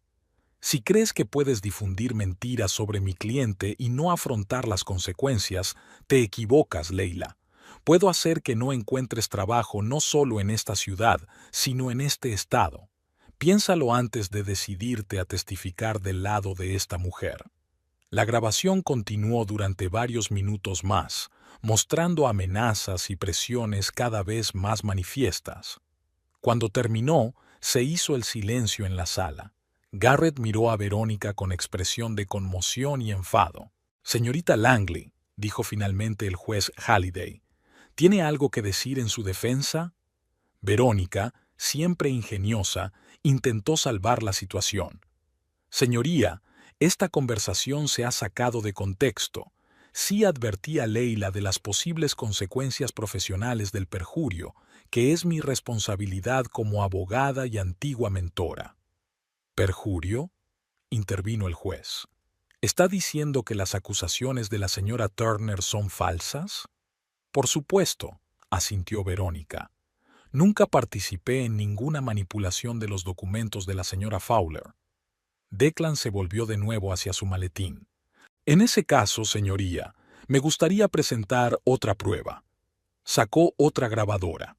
«Si crees que puedes difundir mentiras sobre mi cliente y no afrontar las consecuencias, te equivocas, Leila. Puedo hacer que no encuentres trabajo no solo en esta ciudad, sino en este estado. Piénsalo antes de decidirte a testificar del lado de esta mujer». La grabación continuó durante varios minutos más, mostrando amenazas y presiones cada vez más manifiestas. Cuando terminó, se hizo el silencio en la sala. Garrett miró a Verónica con expresión de conmoción y enfado. «Señorita Langley», dijo finalmente el juez Halliday, «¿tiene algo que decir en su defensa?» Verónica, siempre ingeniosa, intentó salvar la situación. «Señoría, esta conversación se ha sacado de contexto. Sí advertí a Leila de las posibles consecuencias profesionales del perjurio, que es mi responsabilidad como abogada y antigua mentora». «¿Perjurio?», intervino el juez. «¿Está diciendo que las acusaciones de la señora Turner son falsas?» «Por supuesto», asintió Verónica. «Nunca participé en ninguna manipulación de los documentos de la señora Fowler». Declan se volvió de nuevo hacia su maletín. «En ese caso, señoría, me gustaría presentar otra prueba». Sacó otra grabadora.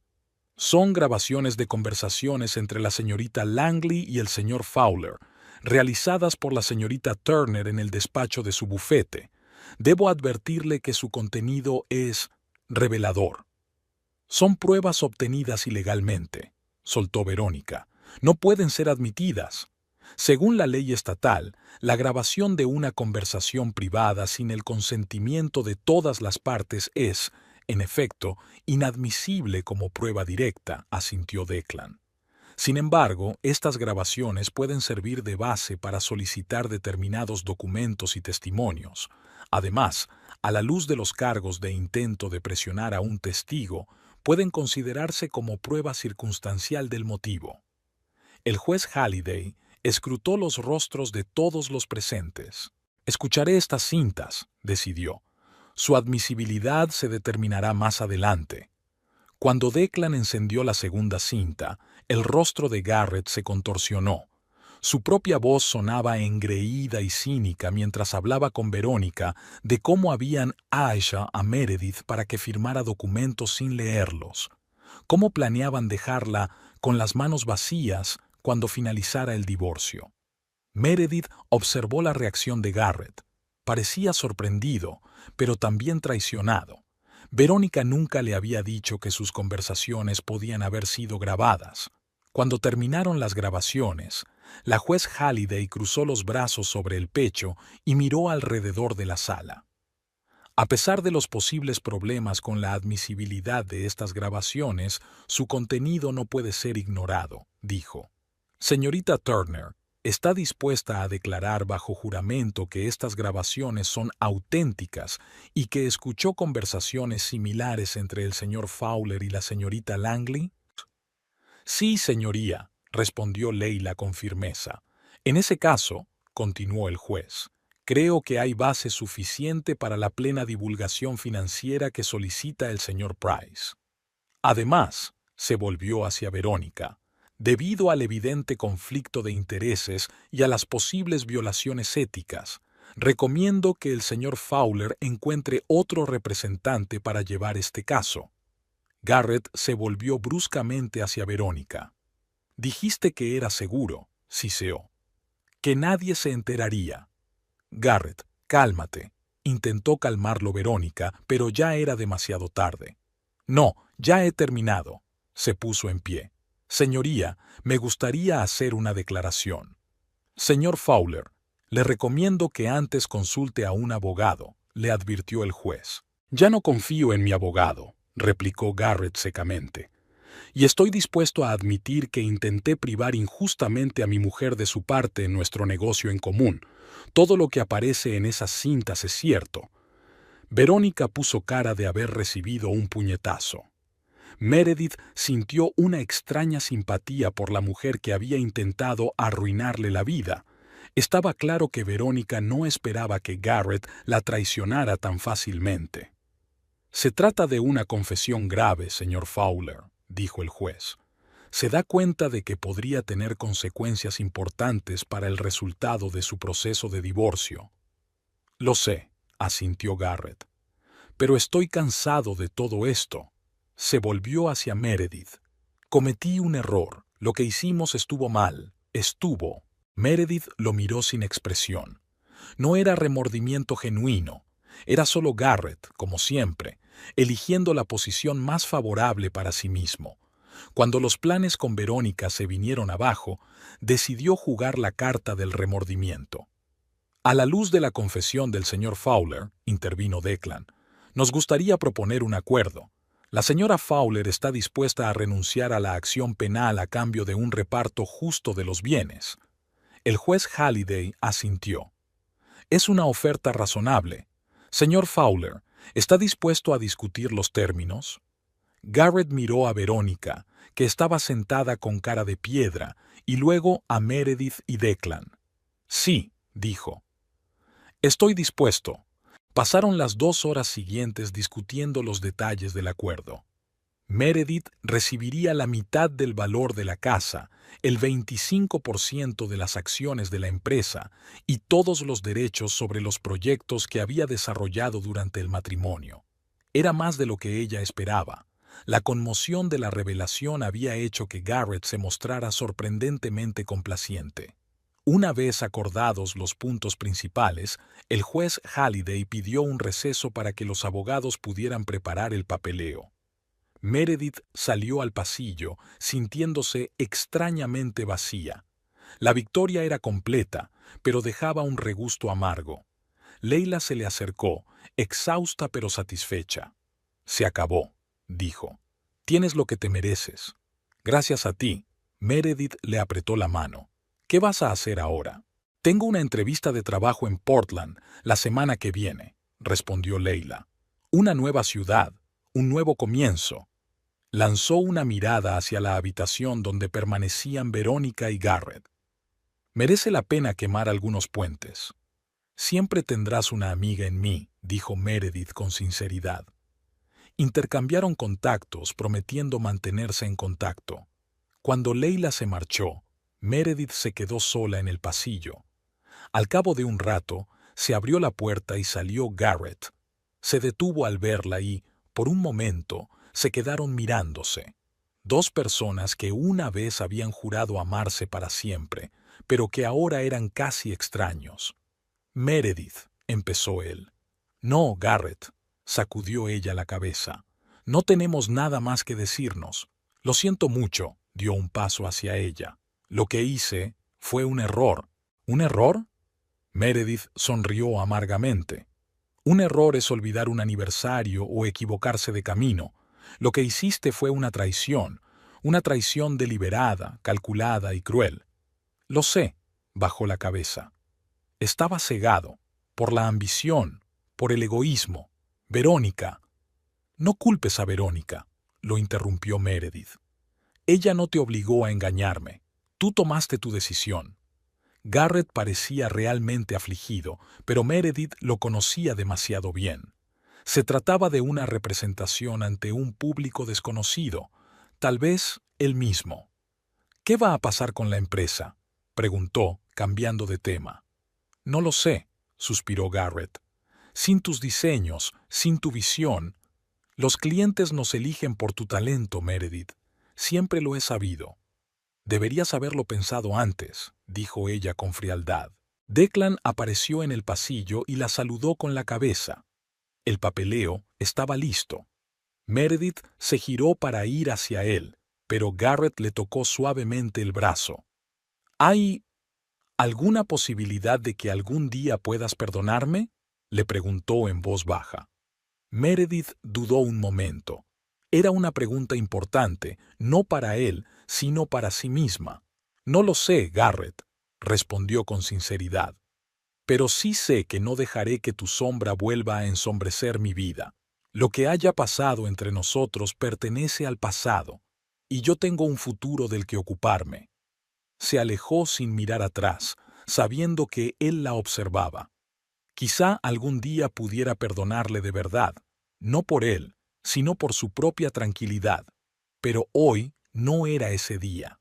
«Son grabaciones de conversaciones entre la señorita Langley y el señor Fowler, realizadas por la señorita Turner en el despacho de su bufete. Debo advertirle que su contenido es Revelador. Son pruebas obtenidas ilegalmente, soltó Verónica. No pueden ser admitidas. Según la ley estatal, la grabación de una conversación privada sin el consentimiento de todas las partes es, en efecto, inadmisible como prueba directa, asintió Declan. Sin embargo, estas grabaciones pueden servir de base para solicitar determinados documentos y testimonios. Además, a la luz de los cargos de intento de presionar a un testigo, pueden considerarse como prueba circunstancial del motivo. El juez Halliday escrutó los rostros de todos los presentes. Escucharé estas cintas, decidió. Su admisibilidad se determinará más adelante. Cuando Declan encendió la segunda cinta, el rostro de Garrett se contorsionó. Su propia voz sonaba engreída y cínica mientras hablaba con Verónica de cómo habían hecho a Meredith para que firmara documentos sin leerlos. Cómo planeaban dejarla con las manos vacías cuando finalizara el divorcio. Meredith observó la reacción de Garrett. Parecía sorprendido, pero también traicionado. Verónica nunca le había dicho que sus conversaciones podían haber sido grabadas. Cuando terminaron las grabaciones, la juez Halliday cruzó los brazos sobre el pecho y miró alrededor de la sala. A pesar de los posibles problemas con la admisibilidad de estas grabaciones, su contenido no puede ser ignorado, dijo. Señorita Turner, ¿está dispuesta a declarar bajo juramento que estas grabaciones son auténticas y que escuchó conversaciones similares entre el señor Fowler y la señorita Langley? Sí, señoría, respondió Leila con firmeza. En ese caso, continuó el juez, creo que hay base suficiente para la plena divulgación financiera que solicita el señor Price. Además, se volvió hacia Verónica, debido al evidente conflicto de intereses y a las posibles violaciones éticas, recomiendo que el señor Fowler encuentre otro representante para llevar este caso. Garrett se volvió bruscamente hacia Verónica. Dijiste que era seguro, siseó. Que nadie se enteraría. Garrett, cálmate. Intentó calmarlo Verónica, pero ya era demasiado tarde. No, ya he terminado. Se puso en pie. Señoría, me gustaría hacer una declaración. Señor Fowler, le recomiendo que antes consulte a un abogado, le advirtió el juez. Ya no confío en mi abogado, replicó Garrett secamente. Y estoy dispuesto a admitir que intenté privar injustamente a mi mujer de su parte en nuestro negocio en común. Todo lo que aparece en esas cintas es cierto. Verónica puso cara de haber recibido un puñetazo. Meredith sintió una extraña simpatía por la mujer que había intentado arruinarle la vida. Estaba claro que Verónica no esperaba que Garrett la traicionara tan fácilmente. Se trata de una confesión grave, señor Fowler, dijo el juez. Se da cuenta de que podría tener consecuencias importantes para el resultado de su proceso de divorcio. Lo sé, asintió Garrett. Pero estoy cansado de todo esto. Se volvió hacia Meredith. Cometí un error. Lo que hicimos estuvo mal. Estuvo. Meredith lo miró sin expresión. No era remordimiento genuino. Era solo Garrett, como siempre, eligiendo la posición más favorable para sí mismo. Cuando los planes con Verónica se vinieron abajo, decidió jugar la carta del remordimiento. A la luz de la confesión del señor Fowler, intervino Declan, nos gustaría proponer un acuerdo. La señora Fowler está dispuesta a renunciar a la acción penal a cambio de un reparto justo de los bienes. El juez Halliday asintió. Es una oferta razonable. Señor Fowler, ¿está dispuesto a discutir los términos? Garrett miró a Verónica, que estaba sentada con cara de piedra, y luego a Meredith y Declan. Sí, dijo. Estoy dispuesto. Pasaron las 2 horas siguientes discutiendo los detalles del acuerdo. Meredith recibiría la mitad del valor de la casa, el 25% de las acciones de la empresa y todos los derechos sobre los proyectos que había desarrollado durante el matrimonio. Era más de lo que ella esperaba. La conmoción de la revelación había hecho que Garrett se mostrara sorprendentemente complaciente. Una vez acordados los puntos principales, el juez Halliday pidió un receso para que los abogados pudieran preparar el papeleo. Meredith salió al pasillo, sintiéndose extrañamente vacía. La victoria era completa, pero dejaba un regusto amargo. Leila se le acercó, exhausta pero satisfecha. «Se acabó», dijo. «Tienes lo que te mereces». «Gracias a ti». Meredith le apretó la mano. «¿Qué vas a hacer ahora?» «Tengo una entrevista de trabajo en Portland la semana que viene», respondió Leila. «Una nueva ciudad, un nuevo comienzo». Lanzó una mirada hacia la habitación donde permanecían Verónica y Garrett. «Merece la pena quemar algunos puentes». «Siempre tendrás una amiga en mí», dijo Meredith con sinceridad. Intercambiaron contactos, prometiendo mantenerse en contacto. Cuando Leila se marchó, Meredith se quedó sola en el pasillo. Al cabo de un rato, se abrió la puerta y salió Garrett. Se detuvo al verla y, por un momento, se quedaron mirándose. Dos personas que una vez habían jurado amarse para siempre, pero que ahora eran casi extraños. «Meredith», empezó él. «No, Garrett», sacudió ella la cabeza. «No tenemos nada más que decirnos. Lo siento mucho», dio un paso hacia ella. «Lo que hice fue un error». «¿Un error?» Meredith sonrió amargamente. «Un error es olvidar un aniversario o equivocarse de camino. Lo que hiciste fue una traición deliberada, calculada y cruel». «Lo sé», bajó la cabeza. «Estaba cegado, por la ambición, por el egoísmo. Verónica». «No culpes a Verónica», lo interrumpió Meredith. «Ella no te obligó a engañarme. Tú tomaste tu decisión». Garrett parecía realmente afligido, pero Meredith lo conocía demasiado bien. Se trataba de una representación ante un público desconocido, tal vez él mismo. «¿Qué va a pasar con la empresa?», preguntó, cambiando de tema. «No lo sé», suspiró Garrett. «Sin tus diseños, sin tu visión. Los clientes nos eligen por tu talento, Meredith. Siempre lo he sabido». «Deberías haberlo pensado antes», dijo ella con frialdad. Declan apareció en el pasillo y la saludó con la cabeza. El papeleo estaba listo. Meredith se giró para ir hacia él, pero Garrett le tocó suavemente el brazo. «¿Hay alguna posibilidad de que algún día puedas perdonarme?», le preguntó en voz baja. Meredith dudó un momento. Era una pregunta importante, no para él, sino para sí misma. «No lo sé, Garrett», respondió con sinceridad. «Pero sí sé que no dejaré que tu sombra vuelva a ensombrecer mi vida. Lo que haya pasado entre nosotros pertenece al pasado, y yo tengo un futuro del que ocuparme». Se alejó sin mirar atrás, sabiendo que él la observaba. Quizá algún día pudiera perdonarle de verdad, no por él, sino por su propia tranquilidad. Pero hoy no era ese día.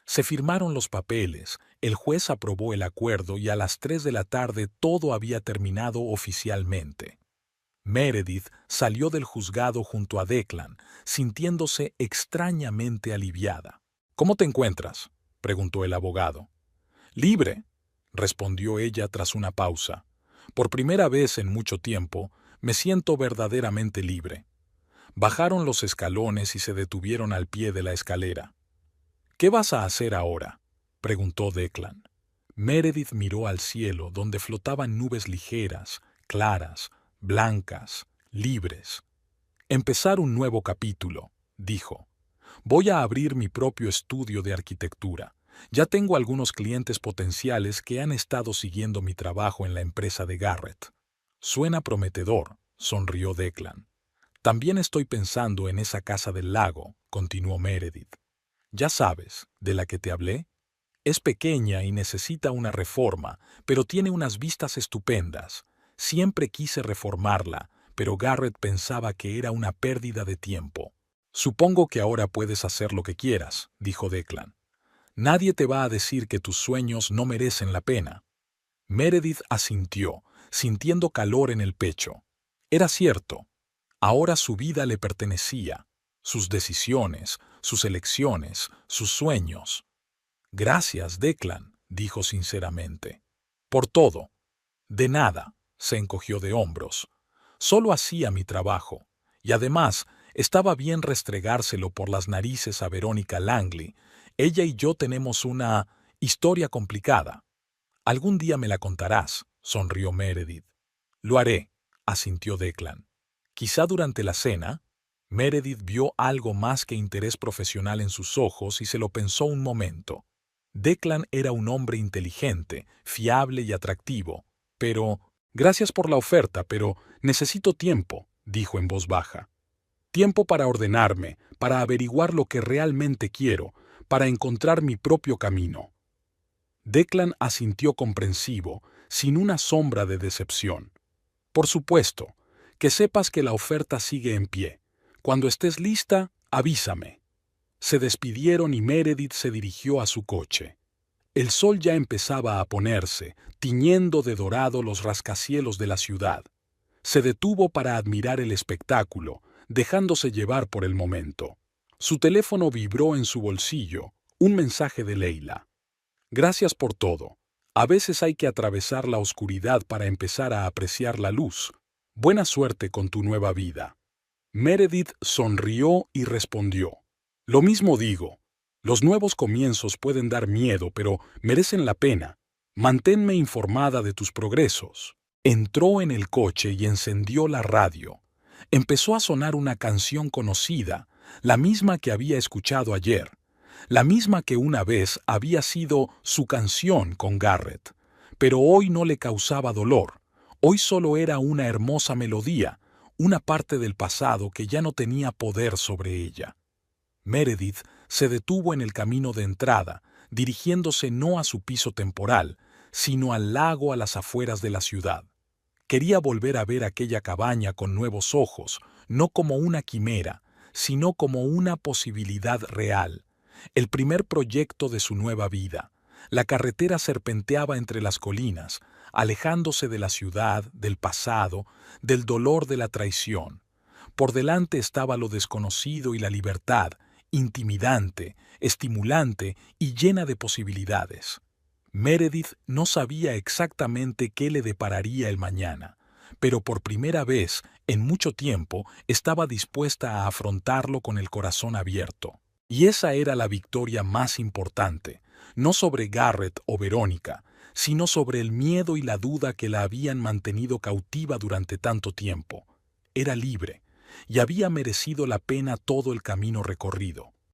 Se firmaron los papeles, el juez aprobó el acuerdo y a las 3 de la tarde todo había terminado oficialmente. Meredith salió del juzgado junto a Declan, sintiéndose extrañamente aliviada. «¿Cómo te encuentras?», preguntó el abogado. «Libre», respondió ella tras una pausa. «Por primera vez en mucho tiempo, me siento verdaderamente libre». Bajaron los escalones y se detuvieron al pie de la escalera. «¿Qué vas a hacer ahora?», preguntó Declan. Meredith miró al cielo, donde flotaban nubes ligeras, claras, blancas, libres. «Empezar un nuevo capítulo», dijo. «Voy a abrir mi propio estudio de arquitectura. Ya tengo algunos clientes potenciales que han estado siguiendo mi trabajo en la empresa de Garrett». «Suena prometedor», sonrió Declan. «También estoy pensando en esa casa del lago», continuó Meredith. «Ya sabes, de la que te hablé. Es pequeña y necesita una reforma, pero tiene unas vistas estupendas. Siempre quise reformarla, pero Garrett pensaba que era una pérdida de tiempo». «Supongo que ahora puedes hacer lo que quieras», dijo Declan. «Nadie te va a decir que tus sueños no merecen la pena». Meredith asintió, sintiendo calor en el pecho. Era cierto. Ahora su vida le pertenecía, sus decisiones, sus elecciones, sus sueños. «Gracias, Declan», dijo sinceramente. Por todo. De nada, se encogió de hombros. Solo hacía mi trabajo. Y además, estaba bien restregárselo por las narices a Verónica Langley. Ella y yo tenemos una historia complicada. Algún día me la contarás, sonrió Meredith. Lo haré, asintió Declan. Quizá durante la cena. Meredith vio algo más que interés profesional en sus ojos y se lo pensó un momento. Declan era un hombre inteligente, fiable y atractivo, pero... Gracias por la oferta, pero necesito tiempo, dijo en voz baja. Tiempo para ordenarme, para averiguar lo que realmente quiero, para encontrar mi propio camino. Declan asintió comprensivo, sin una sombra de decepción. Por supuesto, que sepas que la oferta sigue en pie. Cuando estés lista, avísame. Se despidieron y Meredith se dirigió a su coche. El sol ya empezaba a ponerse, tiñendo de dorado los rascacielos de la ciudad. Se detuvo para admirar el espectáculo, dejándose llevar por el momento. Su teléfono vibró en su bolsillo, un mensaje de Leila. Gracias por todo. A veces hay que atravesar la oscuridad para empezar a apreciar la luz. Buena suerte con tu nueva vida. Meredith sonrió y respondió. Lo mismo digo. Los nuevos comienzos pueden dar miedo, pero merecen la pena. Manténme informada de tus progresos. Entró en el coche y encendió la radio. Empezó a sonar una canción conocida, la misma que había escuchado ayer, la misma que una vez había sido su canción con Garrett. Pero hoy no le causaba dolor. Hoy solo era una hermosa melodía, una parte del pasado que ya no tenía poder sobre ella. Meredith se detuvo en el camino de entrada, dirigiéndose no a su piso temporal, sino al lago a las afueras de la ciudad. Quería volver a ver aquella cabaña con nuevos ojos, no como una quimera, sino como una posibilidad real, el primer proyecto de su nueva vida. La carretera serpenteaba entre las colinas, alejándose de la ciudad, del pasado, del dolor de la traición. Por delante estaba lo desconocido y la libertad, intimidante, estimulante y llena de posibilidades. Meredith no sabía exactamente qué le depararía el mañana, pero por primera vez en mucho tiempo estaba dispuesta a afrontarlo con el corazón abierto. Y esa era la victoria más importante, no sobre Garrett o Verónica, sino sobre el miedo y la duda que la habían mantenido cautiva durante tanto tiempo. Era libre, y había merecido la pena todo el camino recorrido.